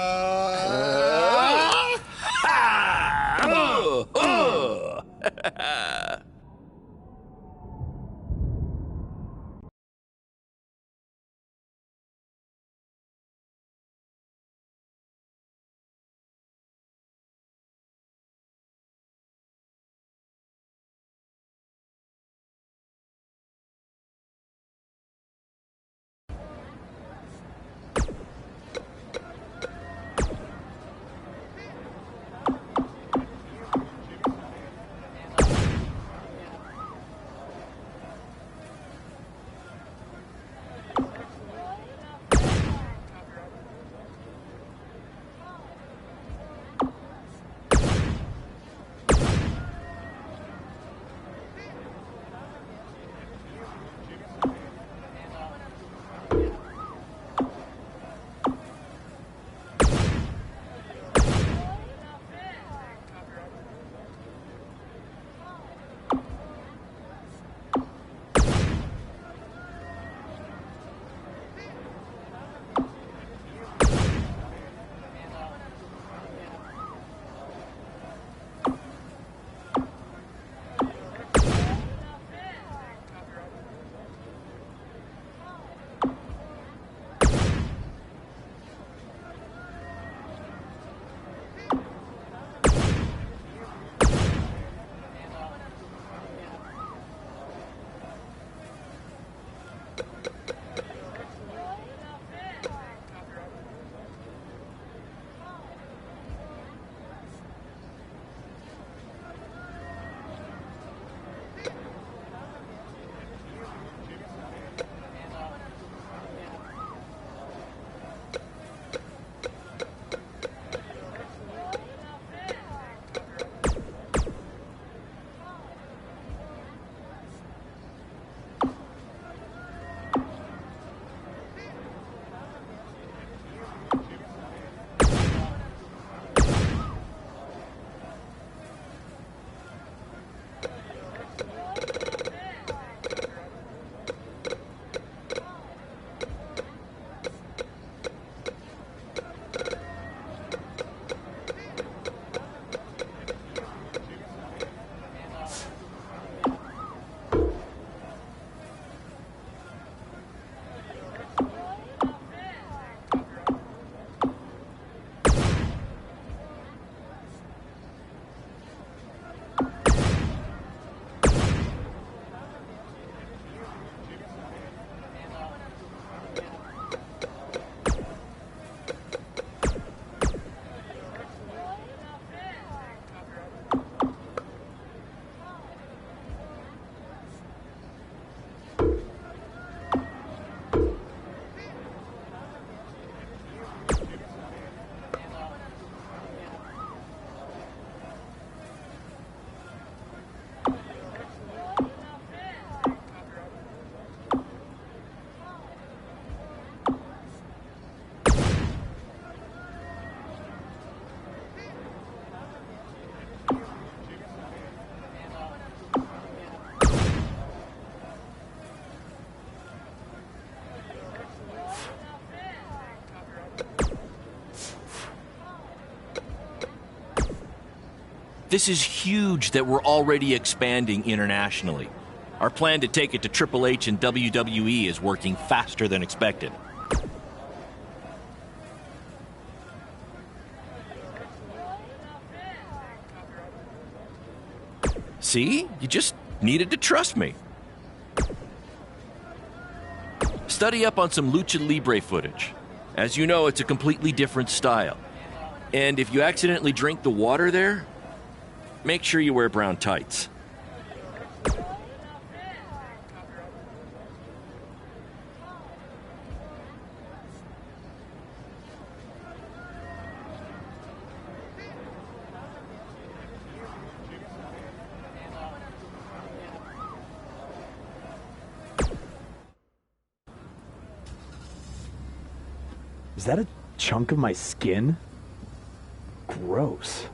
Speaker 4: This is huge that we're already expanding internationally. Our plan to take it to Triple H and WWE is working faster than expected. See? You just needed to trust me. Study up on some Lucha Libre footage. As you know, it's a completely different style. And if you accidentally drink the water there, make sure you wear brown tights.
Speaker 18: Is that a chunk of my skin? Gross.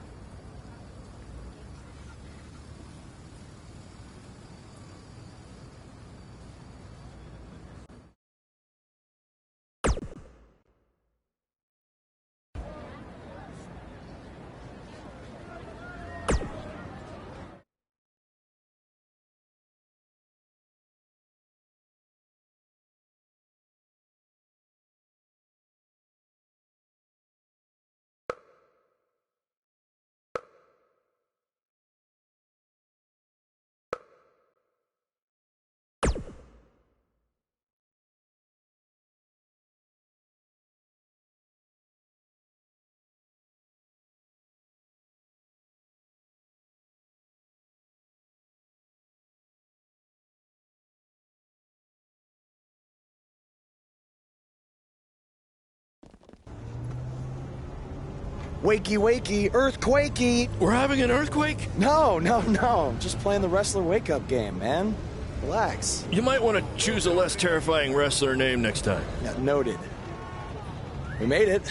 Speaker 17: Wakey, wakey, earthquakey.
Speaker 4: We're having an earthquake?
Speaker 17: No. Just playing the wrestler wake-up game, man. Relax.
Speaker 4: You might want to choose a less terrifying wrestler name next time.
Speaker 17: Yeah, noted. We made it.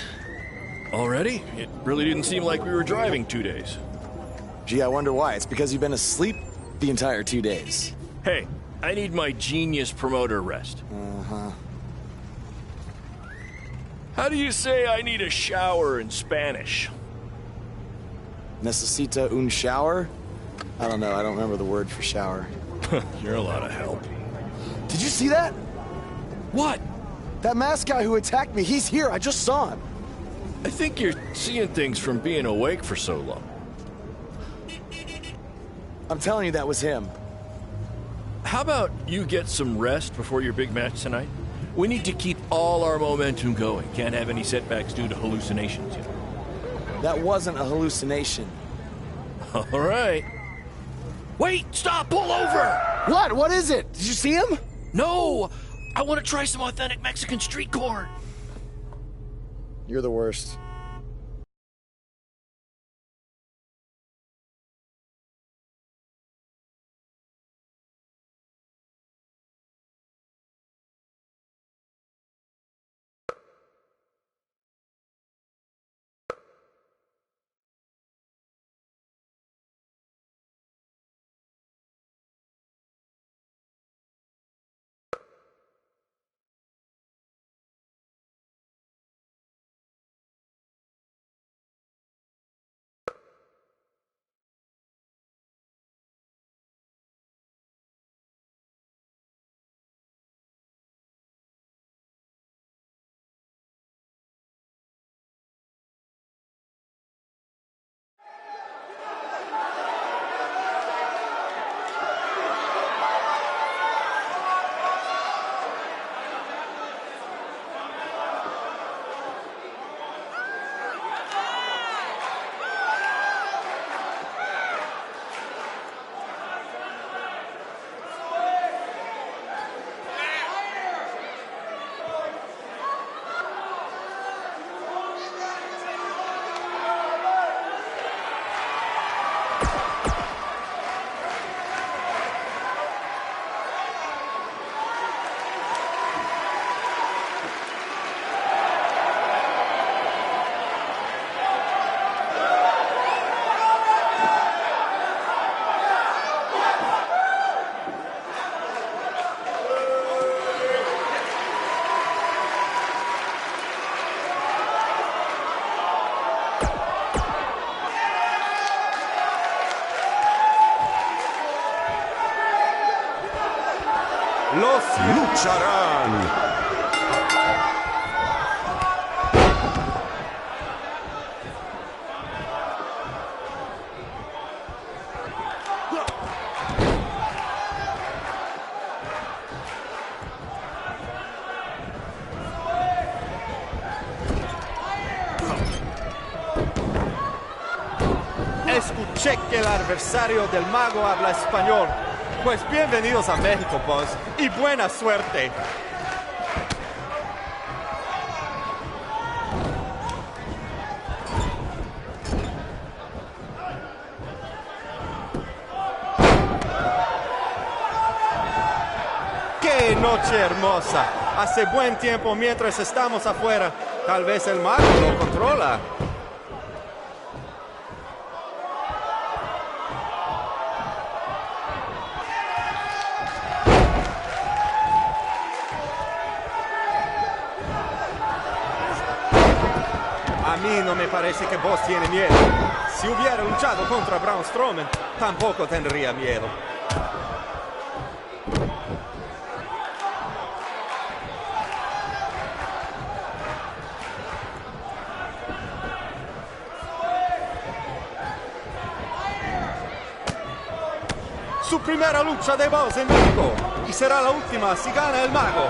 Speaker 4: Already? It really didn't seem like we were driving 2 days.
Speaker 17: Gee, I wonder why. It's because you've been asleep the entire 2 days.
Speaker 4: Hey, I need my genius promoter rest.
Speaker 17: Uh-huh.
Speaker 4: How do you say I need a shower in Spanish?
Speaker 17: Necesita un shower? I don't know. I don't remember the word for shower.
Speaker 4: You're a lot of help.
Speaker 17: Did you see that?
Speaker 4: What?
Speaker 17: That masked guy who attacked me, he's here. I just saw him.
Speaker 4: I think you're seeing things from being awake for so long.
Speaker 17: I'm telling you, that was him.
Speaker 4: How about you get some rest before your big match tonight? We need to keep all our momentum going. Can't have any setbacks due to hallucinations, you know.
Speaker 17: That wasn't a hallucination.
Speaker 4: All right. Wait, stop, pull over!
Speaker 17: What? What is it? Did you see him?
Speaker 4: No! I want to try some authentic Mexican street corn.
Speaker 17: You're the worst.
Speaker 19: Los lucharán.
Speaker 20: Escuché que el adversario del mago habla español. Pues bienvenidos a México, boss, y buena suerte. ¡Qué noche hermosa! Hace buen tiempo mientras estamos afuera. Tal vez el mago lo controla. A mí no me parece que Boss tiene miedo. Si hubiera luchado contra Braun Strowman, tampoco tendría miedo. Su primera lucha de Boss en México, y será la última si gana el mago.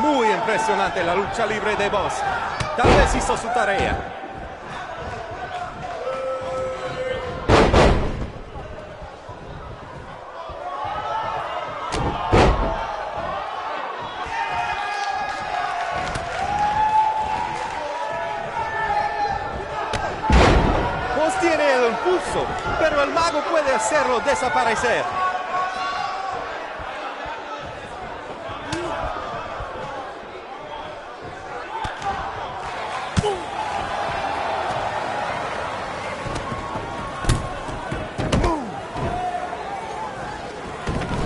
Speaker 20: Muy impresionante la lucha libre de Boss. Tal vez hizo su tarea. poderoso, pero el mago puede hacerlo desaparecer.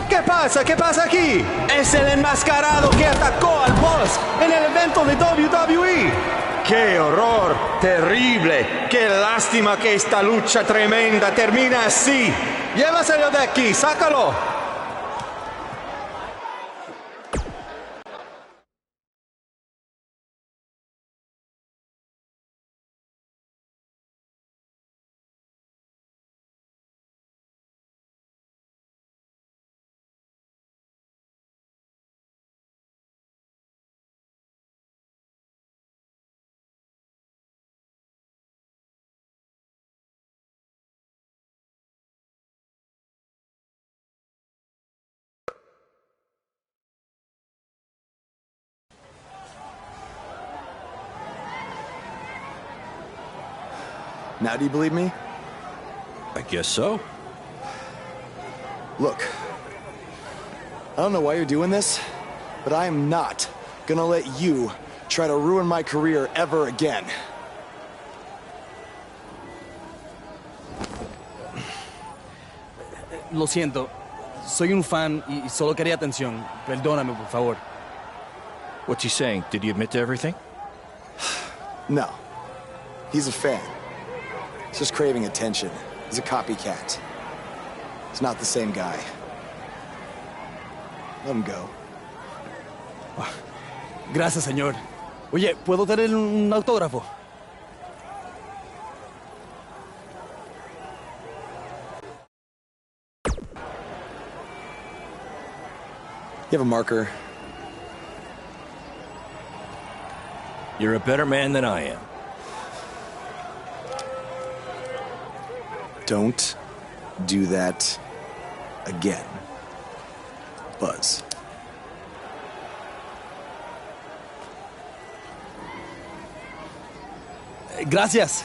Speaker 20: ¿Qué pasa? ¿Qué pasa aquí? Es el enmascarado que atacó al boss en el evento de WWE. ¡Qué horror! ¡Terrible! ¡Qué lástima que esta lucha tremenda termina así! ¡Llévaselo de aquí! ¡Sácalo!
Speaker 17: Now do you believe me?
Speaker 4: I guess so.
Speaker 17: Look, I don't know why you're doing this, but I am not gonna let you try to ruin my career ever again.
Speaker 21: Lo siento, soy un fan y solo quería atención. Perdóname, por favor.
Speaker 4: What's he saying? Did he admit to everything?
Speaker 17: No. He's a fan. He's just craving attention. He's a copycat. He's not the same guy. Let him go.
Speaker 21: Gracias, señor. Oye, ¿puedo tener un autógrafo?
Speaker 17: You have a marker?
Speaker 4: You're a better man than I am.
Speaker 17: Don't do that again, Buzz.
Speaker 21: Gracias.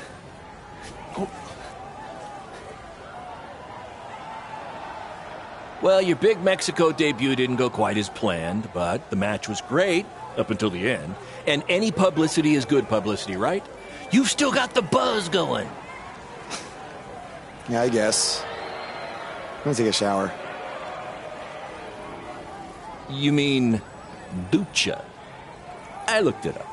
Speaker 4: Well, your big Mexico debut didn't go quite as planned, but the match was great up until the end. And any publicity is good publicity, right? You've still got the buzz going.
Speaker 17: Yeah, I guess. I'm gonna take a shower.
Speaker 4: You mean ducha? I looked it up.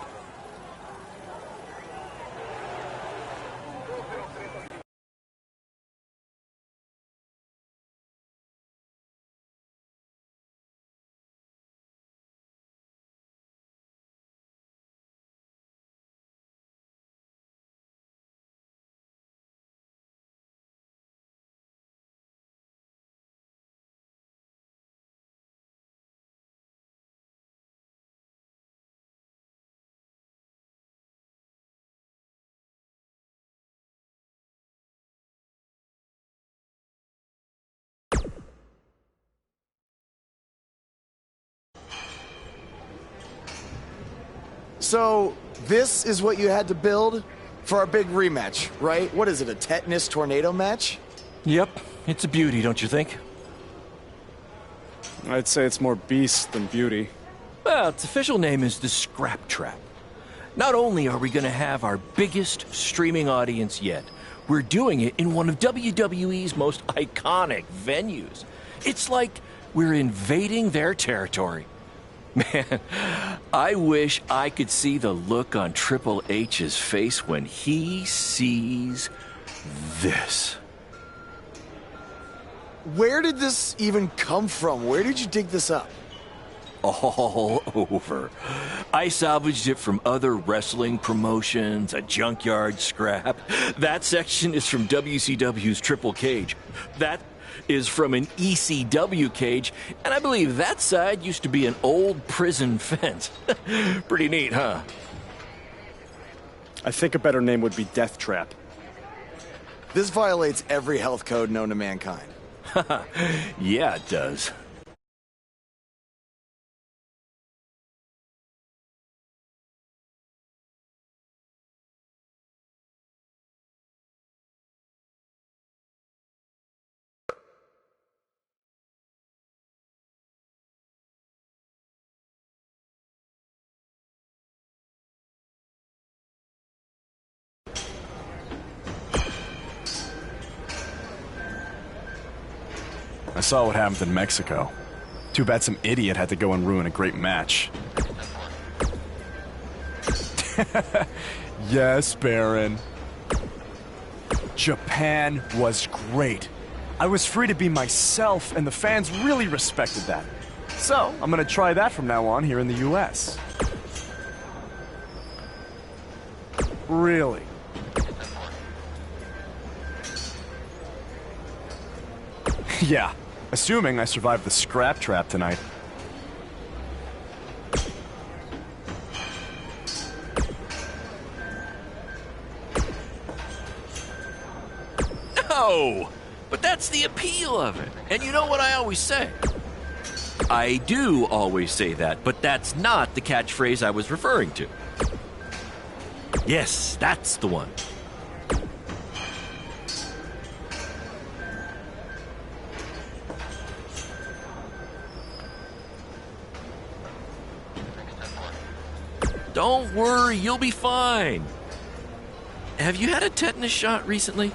Speaker 17: So, this is what you had to build for our big rematch, right? What is it, a tetanus tornado match?
Speaker 4: Yep, it's a beauty, don't you think?
Speaker 6: I'd say it's more beast than beauty.
Speaker 4: Well, its official name is the Scrap Trap. Not only are we going to have our biggest streaming audience yet, we're doing it in one of WWE's most iconic venues. It's like we're invading their territory. Man, I wish I could see the look on Triple H's face when he sees this.
Speaker 17: Where did this even come from? Where did you dig this up?
Speaker 4: All over. I salvaged it from other wrestling promotions, a junkyard scrap. That section is from WCW's Triple Cage. That is from an ECW cage, and I believe that side used to be an old prison fence. Pretty neat, huh?
Speaker 6: I think a better name would be Death Trap.
Speaker 17: This violates every health code known to mankind.
Speaker 4: Yeah, it does.
Speaker 6: I saw what happened in Mexico. Too bad some idiot had to go and ruin a great match. Yes, Baron. Japan was great. I was free to be myself, and the fans really respected that. So, I'm gonna try that from now on here in the US. Really? Yeah, assuming I survive the scrap trap tonight.
Speaker 4: No! But that's the appeal of it. And you know what I always say? I do always say that, but that's not the catchphrase I was referring to. Yes, that's the one. Don't worry, you'll be fine. Have you had a tetanus shot recently?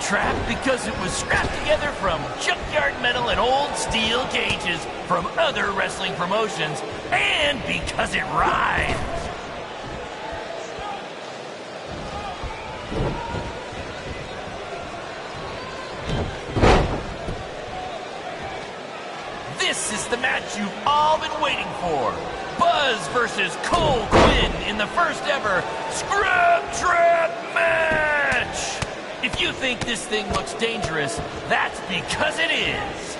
Speaker 4: Trap because it was scrapped together from junkyard metal and old steel cages from other wrestling promotions, and because it rhymes. This is the match you've all been waiting for. Buzz versus Cole Quinn in the first ever Scrap Trap match. If you think this thing looks dangerous, that's because it is.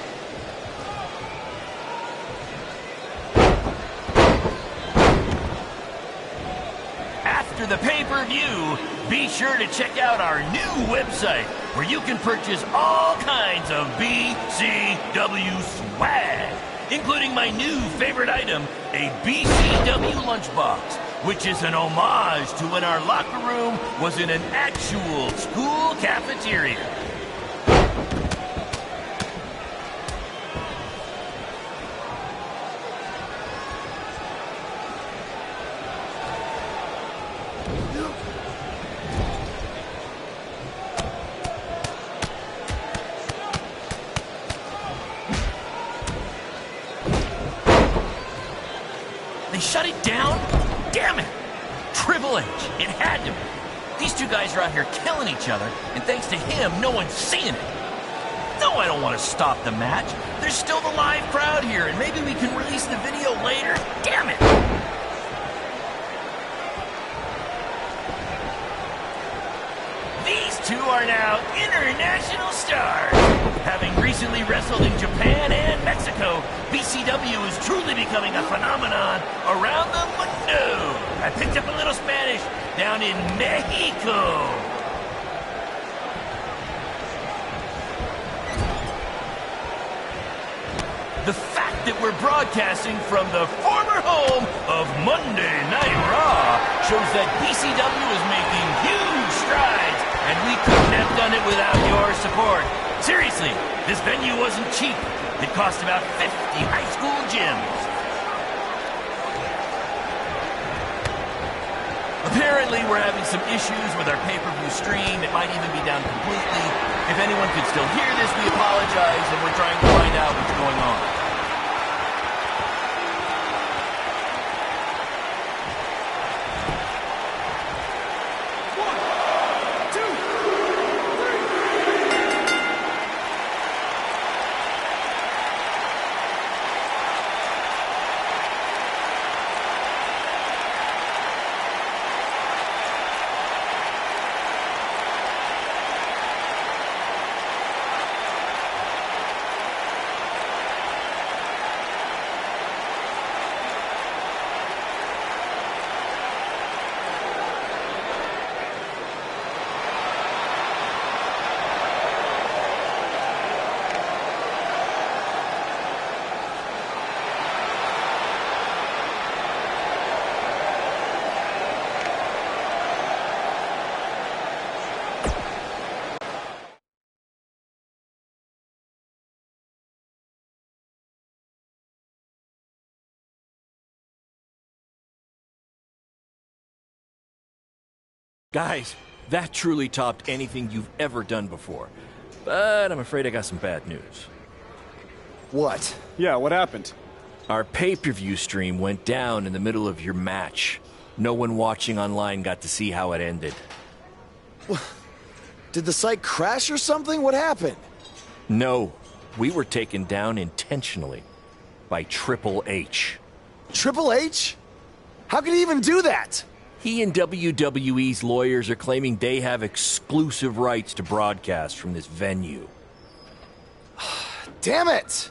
Speaker 4: After the pay-per-view, be sure to check out our new website where you can purchase all kinds of BCW swag, including my new favorite item, a BCW lunchbox, which is an homage to when our locker room was in an actual school
Speaker 3: cafeteria. They shut it down? Damn it! Triple H, it had to be. These two guys are out here killing each other, and thanks to him, no one's seeing it. No, I don't want to stop the match. There's still the live crowd here, and maybe we can release the video later. Damn it! These two are now international stars. Having recently wrestled in Japan and Mexico, BCW is truly becoming a phenomenon around the mundo. I picked up a little Spanish down in Mexico. The fact that we're broadcasting from the former home of Monday Night Raw shows that BCW is making huge strides, and we couldn't have done it without your support. Seriously, this venue wasn't cheap. It cost about 50 high school gyms. Apparently, we're having some issues with our pay-per-view stream. It might even be down completely. If anyone could still hear this, we apologize, and we're trying to find out what's going on. Guys, that truly topped anything you've ever done before. But I'm afraid I got some bad news.
Speaker 6: What? Yeah, what happened?
Speaker 3: Our pay-per-view stream went down in the middle of your match. No one watching online got to see how it ended.
Speaker 17: Did the site crash or something? What happened?
Speaker 3: No, we were taken down intentionally by Triple H.
Speaker 17: Triple H? How could he even do that?
Speaker 3: He and WWE's lawyers are claiming they have exclusive rights to broadcast from this venue.
Speaker 17: Damn it!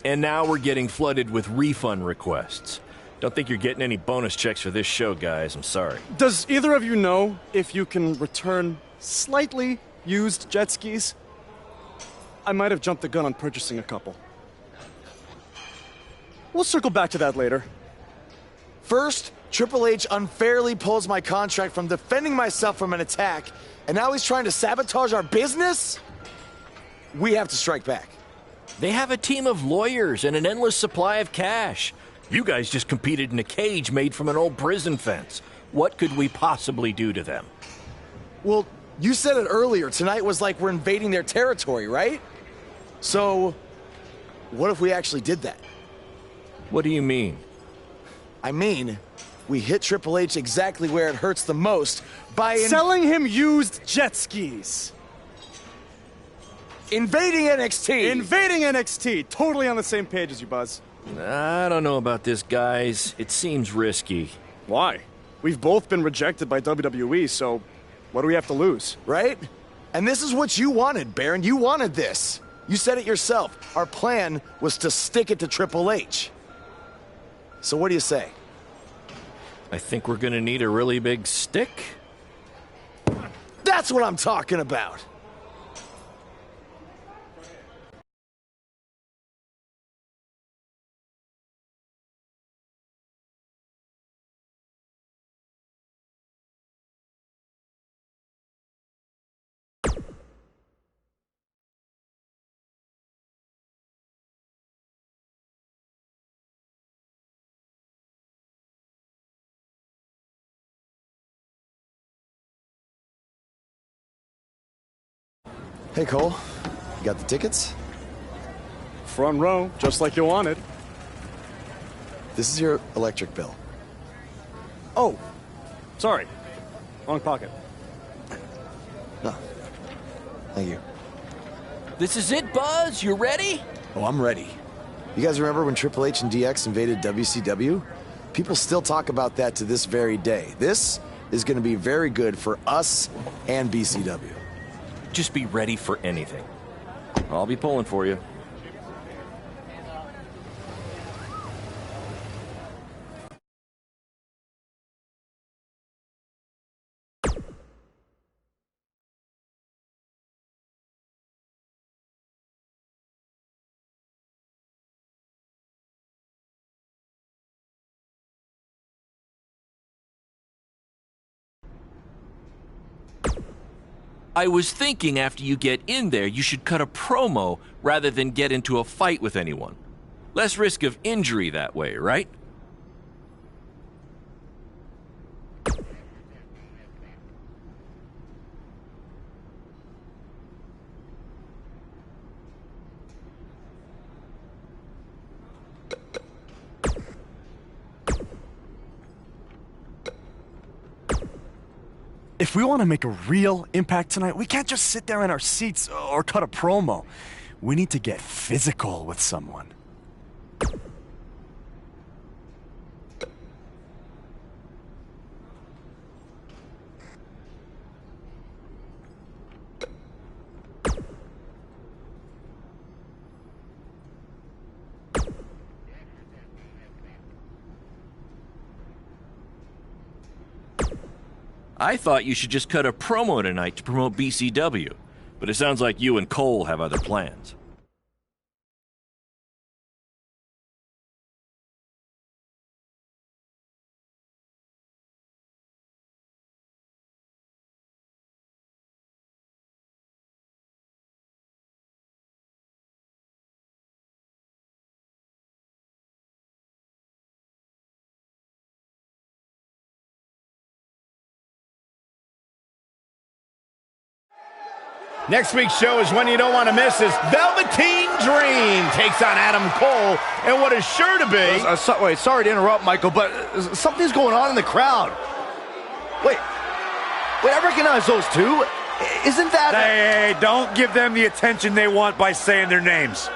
Speaker 3: And now we're getting flooded with refund requests. Don't think you're getting any bonus checks for this show, guys. I'm sorry.
Speaker 6: Does either of you know if you can return slightly used jet skis? I might have jumped the gun on purchasing a couple. We'll circle back to that later.
Speaker 17: First, Triple H unfairly pulls my contract from defending myself from an attack, and now he's trying to sabotage our business? We have to strike back.
Speaker 3: They have a team of lawyers and an endless supply of cash. You guys just competed in a cage made from an old prison fence. What could we possibly do to them?
Speaker 17: Well, you said it earlier. Tonight was like we're invading their territory, right? So, what if we actually did that?
Speaker 3: What do you mean?
Speaker 17: I mean, we hit Triple H exactly where it hurts the most by
Speaker 6: selling him used jet skis.
Speaker 17: Invading NXT!
Speaker 6: Invading NXT! Totally on the same page as you, Buzz.
Speaker 3: I don't know about this, guys. It seems risky.
Speaker 6: Why? We've both been rejected by WWE, so what do we have to lose?
Speaker 17: Right? And this is what you wanted, Baron. You wanted this. You said it yourself. Our plan was to stick it to Triple H. So what do you say?
Speaker 3: I think we're gonna need a really big stick.
Speaker 17: That's what I'm talking about! Hey, Cole. You got the tickets?
Speaker 6: Front row, just like you wanted.
Speaker 17: This is your electric bill.
Speaker 6: Oh, sorry. Wrong pocket.
Speaker 17: No. Thank you.
Speaker 3: This is it, Buzz. You ready?
Speaker 17: Oh, I'm ready. You guys remember when Triple H and DX invaded WCW? People still talk about that to this very day. This is going to be very good for us and BCW.
Speaker 2: Just be ready for anything. I'll be pulling for you.
Speaker 3: I was thinking after you get in there, you should cut a promo rather than get into a fight with anyone. Less risk of injury that way, right?
Speaker 7: If we want to make a real impact tonight, we can't just sit there in our seats or cut a promo. We need to get physical with someone.
Speaker 3: I thought you should just cut a promo tonight to promote BCW, but it sounds like you and Cole have other plans.
Speaker 13: Next week's show is one you don't want to miss. Is Velveteen Dream takes on Adam Cole, and what is sure to be...
Speaker 22: Wait, sorry to interrupt, Michael, but something's going on in the crowd. Wait, I recognize those two. Isn't that...
Speaker 13: Hey, don't give them the attention they want by saying their names.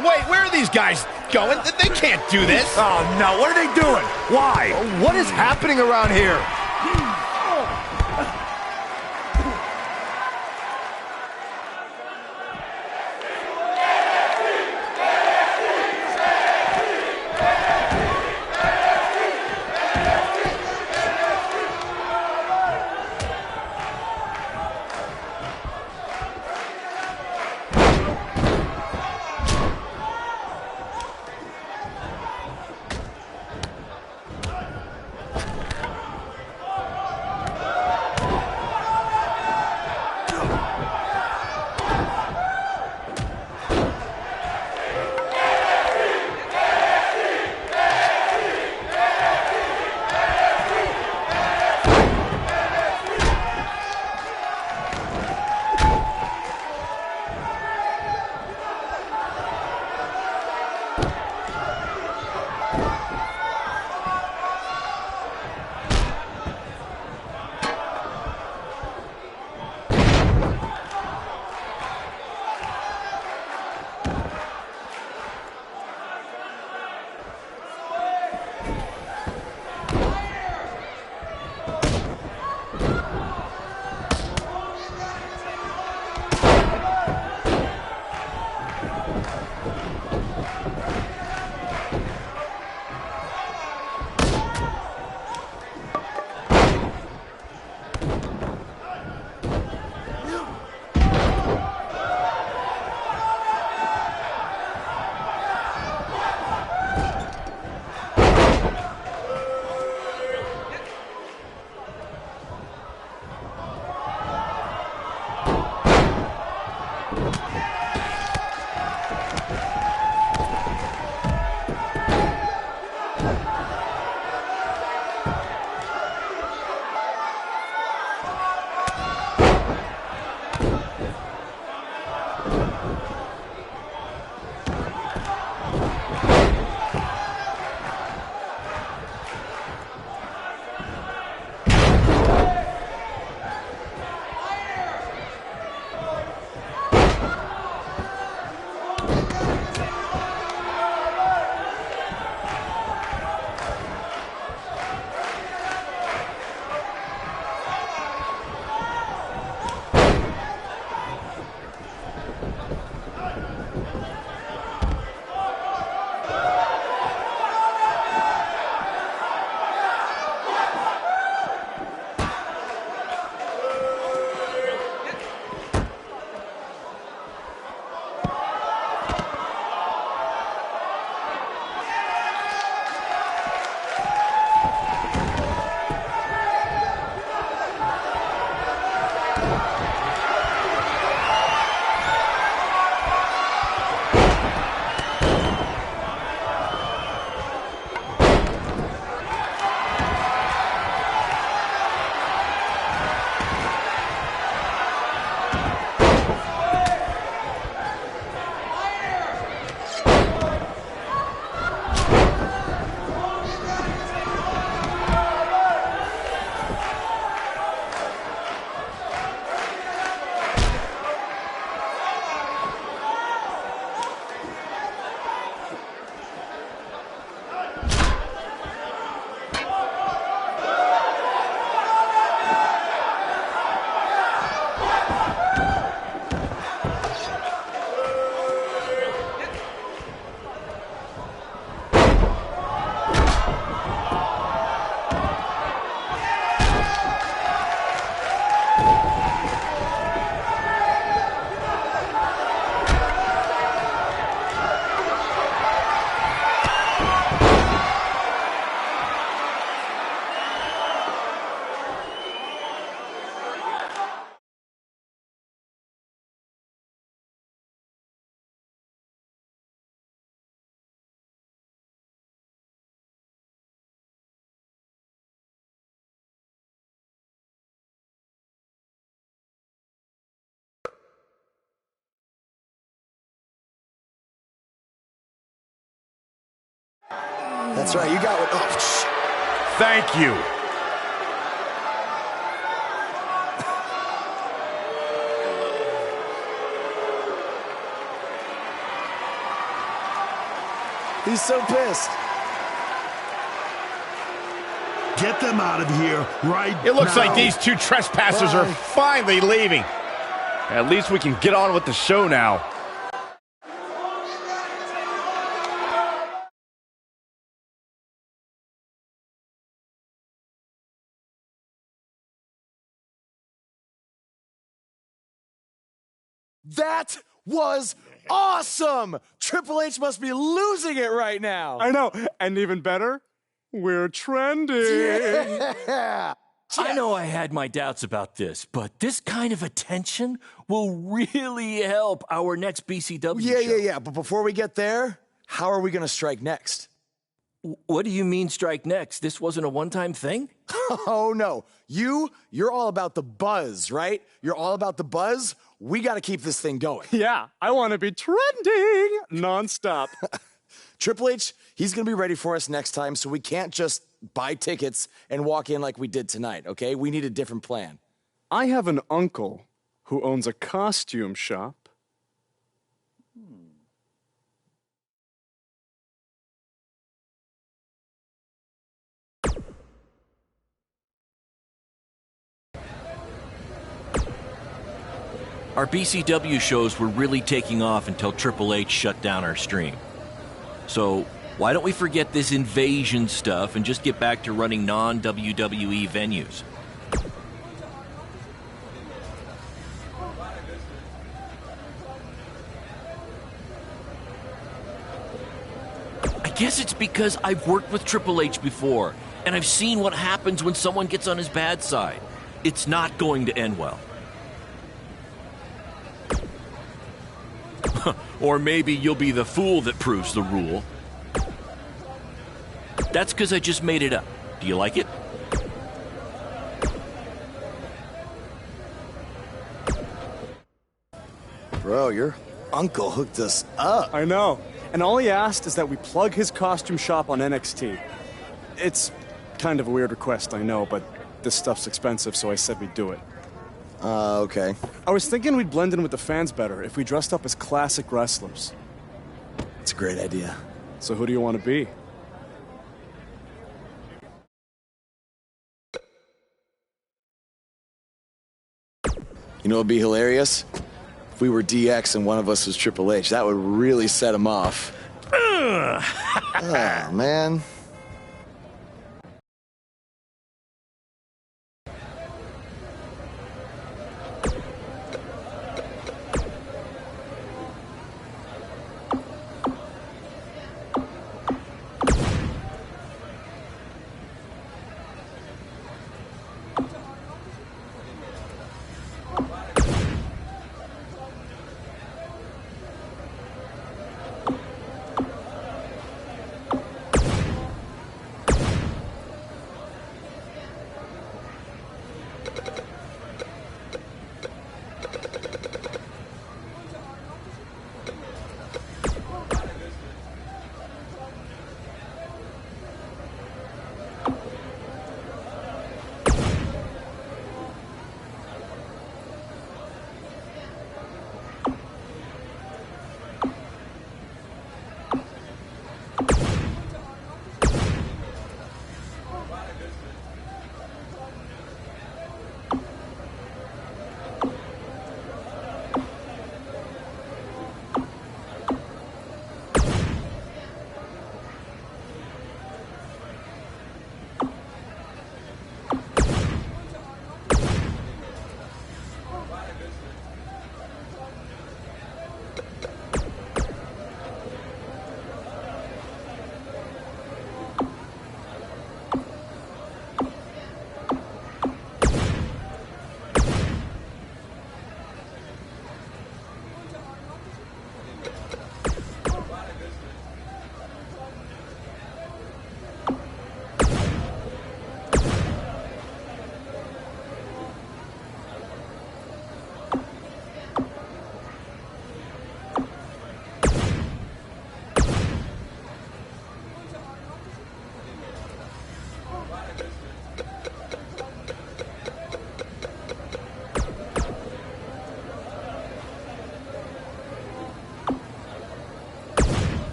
Speaker 13: Wait, where are these guys going? They can't do this.
Speaker 22: Oh, no. What are they doing? Why? What is happening around here?
Speaker 17: That's right, you got it. Oh,
Speaker 13: thank you.
Speaker 17: He's so pissed.
Speaker 14: Get them out of here right now.
Speaker 13: It looks like these two trespassers are finally leaving. At least we can get on with the show now.
Speaker 17: That was awesome! Triple H must be losing it right now.
Speaker 6: I know, and even better, we're trending.
Speaker 17: Yeah.
Speaker 2: I know I had my doubts about this, but this kind of attention will really help our next BCW show.
Speaker 17: Yeah. But before we get there, how are we going to strike next?
Speaker 2: What do you mean strike next? This wasn't a one-time thing?
Speaker 17: Oh, no. You're all about the buzz, right? You're all about the buzz. We got to keep this thing going.
Speaker 6: Yeah, I want to be trending nonstop.
Speaker 17: Triple H, he's going to be ready for us next time, so we can't just buy tickets and walk in like we did tonight, okay? We need a different plan.
Speaker 6: I have an uncle who owns a costume shop.
Speaker 2: Our BCW shows were really taking off until Triple H shut down our stream. So why don't we forget this invasion stuff and just get back to running non-WWE venues? I guess it's because I've worked with Triple H before, and I've seen what happens when someone gets on his bad side. It's not going to end well. Or maybe you'll be the fool that proves the rule. That's because I just made it up. Do you like it?
Speaker 17: Bro, you're uncle hooked us up.
Speaker 6: I know. And all he asked is that we plug his costume shop on NXT. It's kind of a weird request, I know, but this stuff's expensive, so I said we'd do it.
Speaker 17: Okay.
Speaker 6: I was thinking we'd blend in with the fans better if we dressed up as classic wrestlers.
Speaker 17: It's a great idea.
Speaker 6: So who do you want to be?
Speaker 17: You know what would be hilarious? If we were DX and one of us was Triple H. That would really set him off. Oh, man.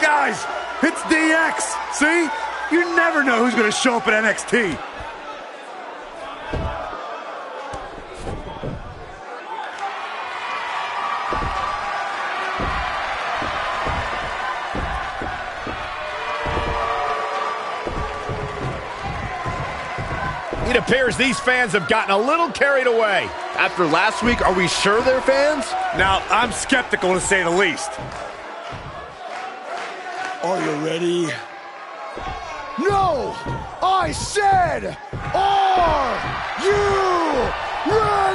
Speaker 7: Guys, it's DX. See? You never know who's going to show up at NXT.
Speaker 13: It appears these fans have gotten a little carried away.
Speaker 22: After last week, are we sure they're fans?
Speaker 8: Now, I'm skeptical to say the least.
Speaker 17: Are you ready? No! I said, are you ready?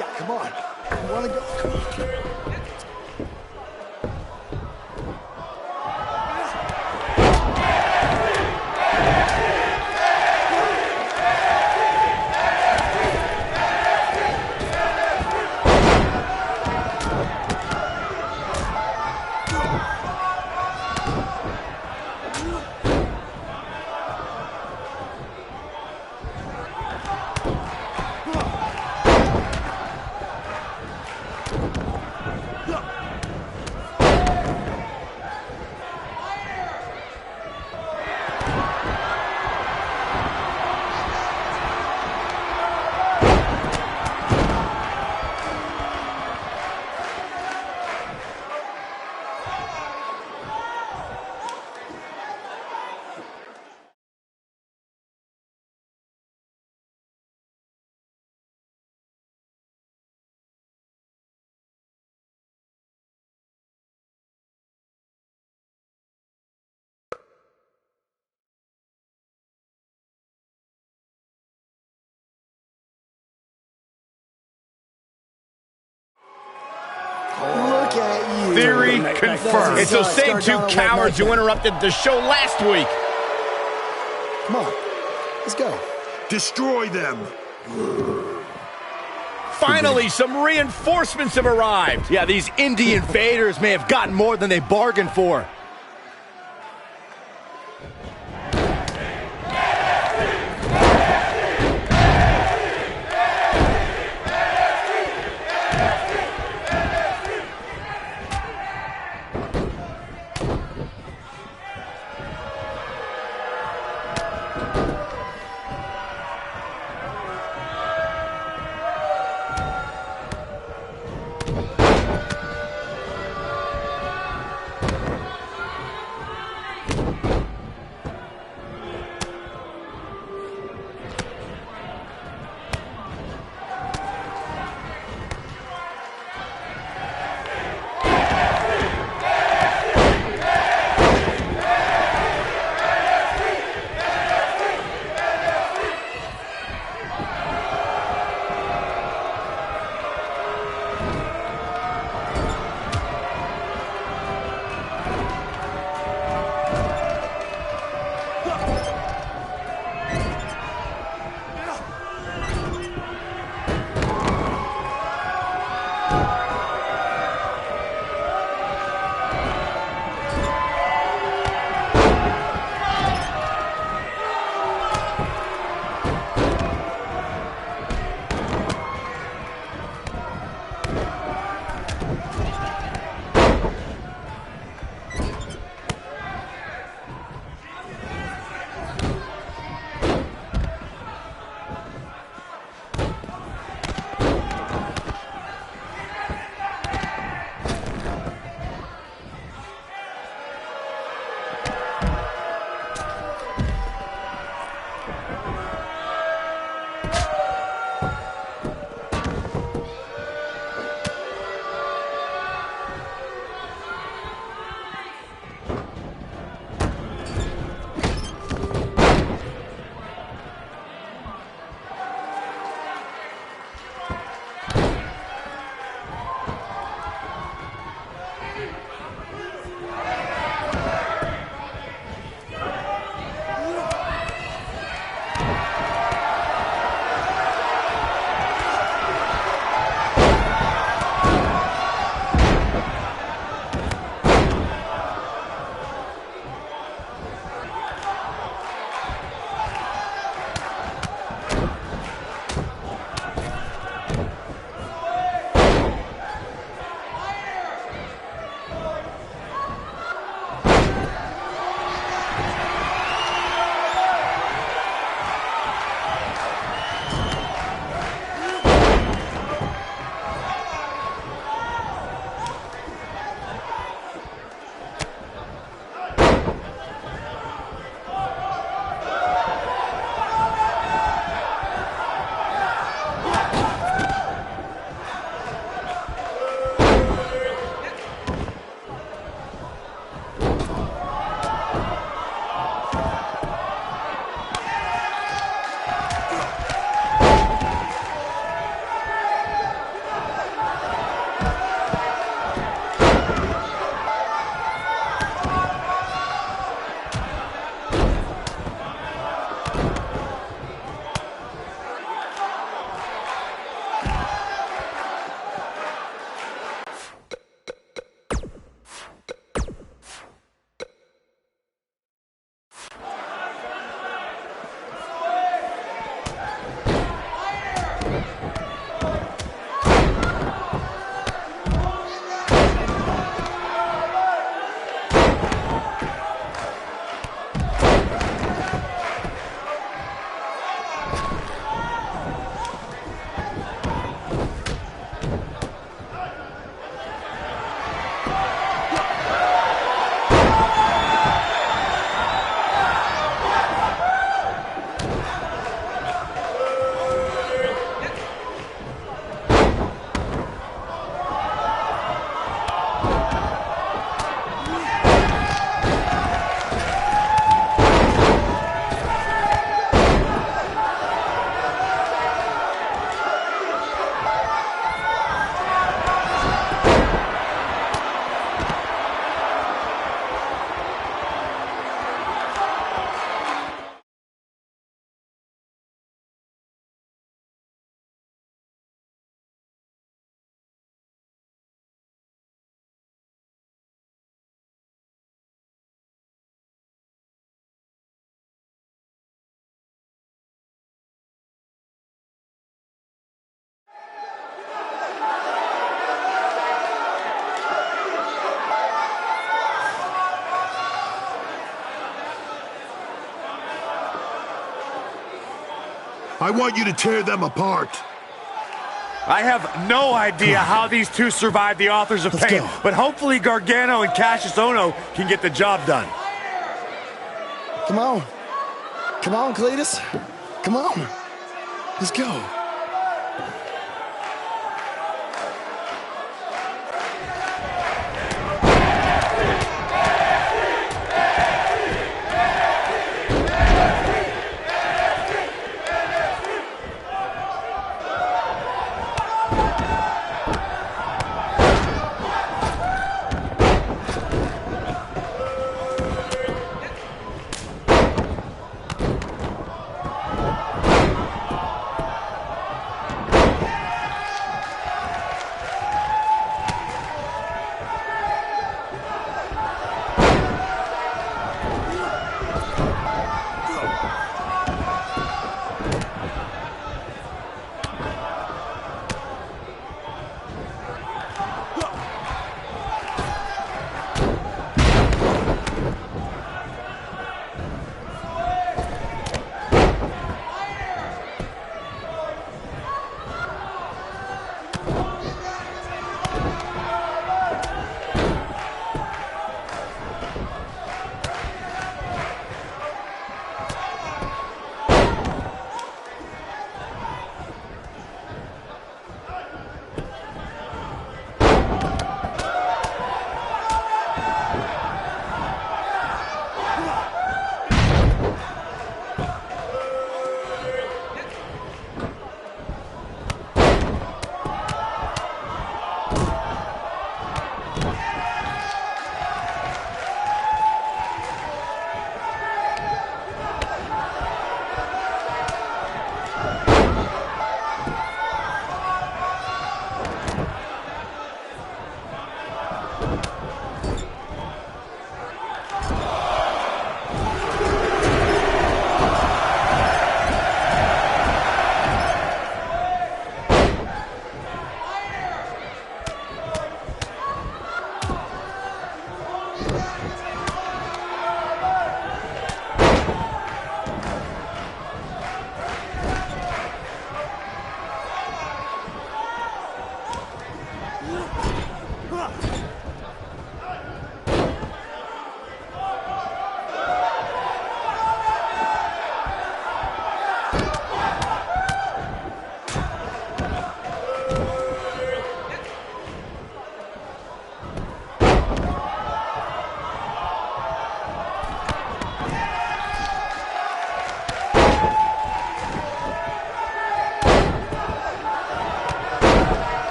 Speaker 17: Yeah, come on. You wanna go? Come on. Look at you.
Speaker 13: Theory confirmed. It's those same two cowards who interrupted the show last week.
Speaker 17: Come on, let's go.
Speaker 14: Destroy them.
Speaker 13: Finally, some reinforcements have arrived.
Speaker 22: Yeah, these indie invaders may have gotten more than they bargained for.
Speaker 14: I want you to tear them apart.
Speaker 8: I have no idea how these two survived the Authors of Pain, but hopefully Gargano and Cassius Ohno can get the job done.
Speaker 17: Come on. Come on, Cletus. Come on. Let's go.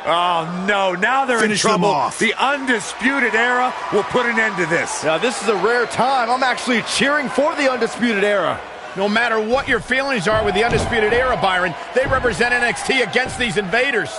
Speaker 8: Oh, no. Now they're
Speaker 14: Finish
Speaker 8: in
Speaker 14: them
Speaker 8: trouble.
Speaker 14: off.
Speaker 8: The Undisputed Era will put an end to this.
Speaker 22: Now, this is a rare time. I'm actually cheering for the Undisputed Era.
Speaker 13: No matter what your feelings are with the Undisputed Era, Byron, they represent NXT against these invaders.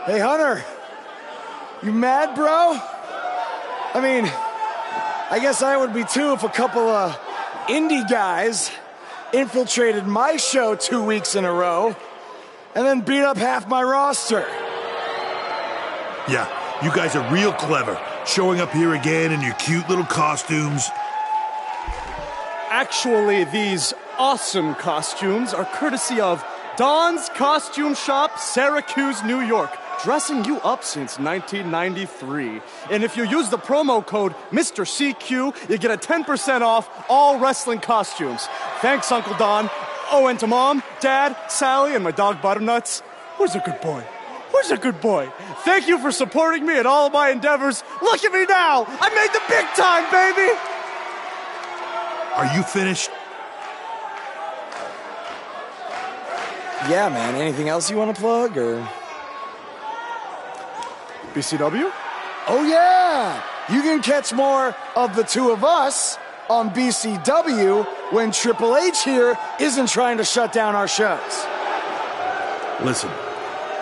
Speaker 17: Hey, Hunter. You mad, bro? I mean, I guess I would be too if a couple of indie guys infiltrated my show 2 weeks in a row, and then beat up half my roster.
Speaker 14: Yeah, you guys are real clever, showing up here again in your cute little costumes.
Speaker 6: Actually, these awesome costumes are courtesy of Don's Costume Shop, Syracuse, New York. Dressing you up since 1993. And if you use the promo code Mr. CQ, you get a 10% off all wrestling costumes. Thanks, Uncle Don. Oh, and to Mom, Dad, Sally, and my dog Butternuts. Who's a good boy? Who's a good boy? Thank you for supporting me in all of my endeavors. Look at me now! I made the big time, baby!
Speaker 14: Are you finished?
Speaker 17: Yeah, man. Anything else you want to plug, or...?
Speaker 6: BCW?
Speaker 17: Oh, yeah! You can catch more of the two of us on BCW when Triple H here isn't trying to shut down our shows.
Speaker 14: Listen,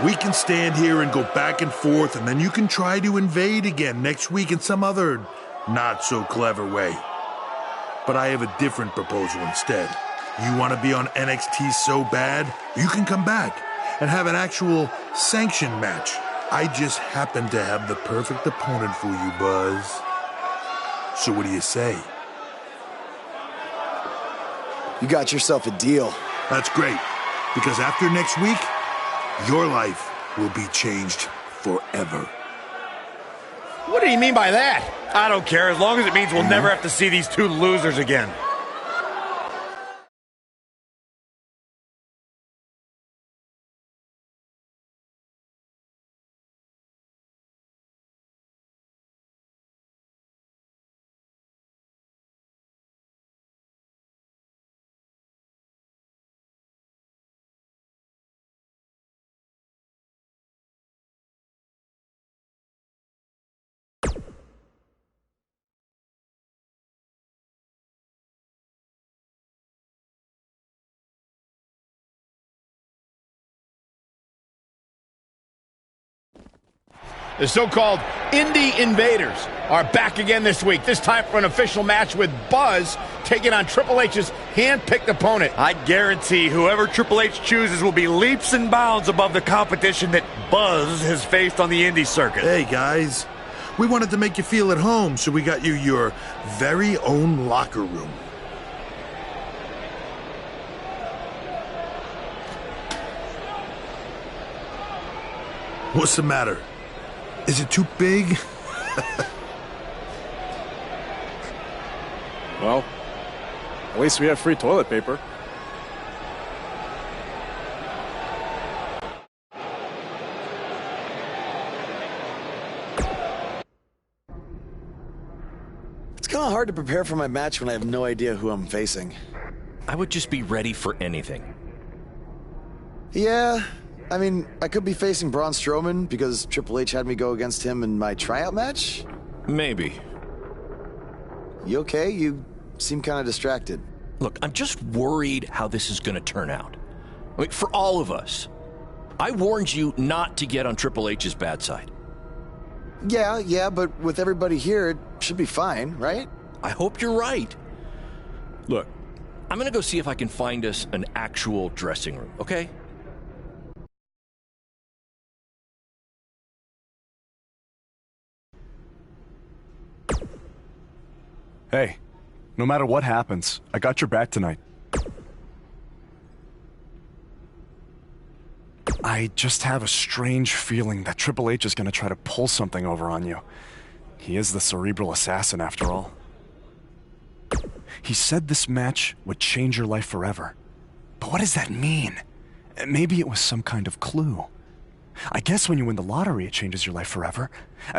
Speaker 14: we can stand here and go back and forth, and then you can try to invade again next week in some other not-so-clever way. But I have a different proposal instead. You want to be on NXT so bad, you can come back and have an actual sanctioned match. I just happen to have the perfect opponent for you, Buzz. So what do you say?
Speaker 17: You got yourself a deal.
Speaker 14: That's great, because after next week, your life will be changed forever.
Speaker 8: What do you mean by that? I don't care, as long as it means we'll never have to see these two losers again. The so-called Indie Invaders are back again this week, this time for an official match with Buzz taking on Triple H's hand-picked opponent. I guarantee whoever Triple H chooses will be leaps and bounds above the competition that Buzz has faced on the indie circuit.
Speaker 14: Hey, guys. We wanted to make you feel at home, so we got you your very own locker room. What's the matter? Is it too big?
Speaker 6: Well, at least we have free toilet paper.
Speaker 17: It's kind of hard to prepare for my match when I have no idea who I'm facing.
Speaker 2: I would just be ready for anything.
Speaker 17: Yeah, I mean, I could be facing Braun Strowman because Triple H had me go against him in my tryout match?
Speaker 2: Maybe.
Speaker 17: You okay? You seem kind of distracted.
Speaker 2: Look, I'm just worried how this is going to turn out. I mean, for all of us. I warned you not to get on Triple H's bad side.
Speaker 17: Yeah, but with everybody here, it should be fine, right?
Speaker 2: I hope you're right. Look, I'm going to go see if I can find us an actual dressing room, okay?
Speaker 7: Hey, no matter what happens, I got your back tonight. I just have a strange feeling that Triple H is going to try to pull something over on you. He is the cerebral assassin, after all. He said this match would change your life forever. But what does that mean? Maybe it was some kind of clue. I guess when you win the lottery, it changes your life forever.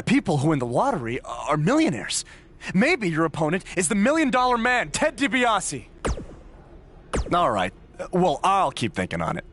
Speaker 7: People who win the lottery are millionaires. Maybe your opponent is the $1 Million Man, Ted DiBiase. All right. Well, I'll keep thinking on it.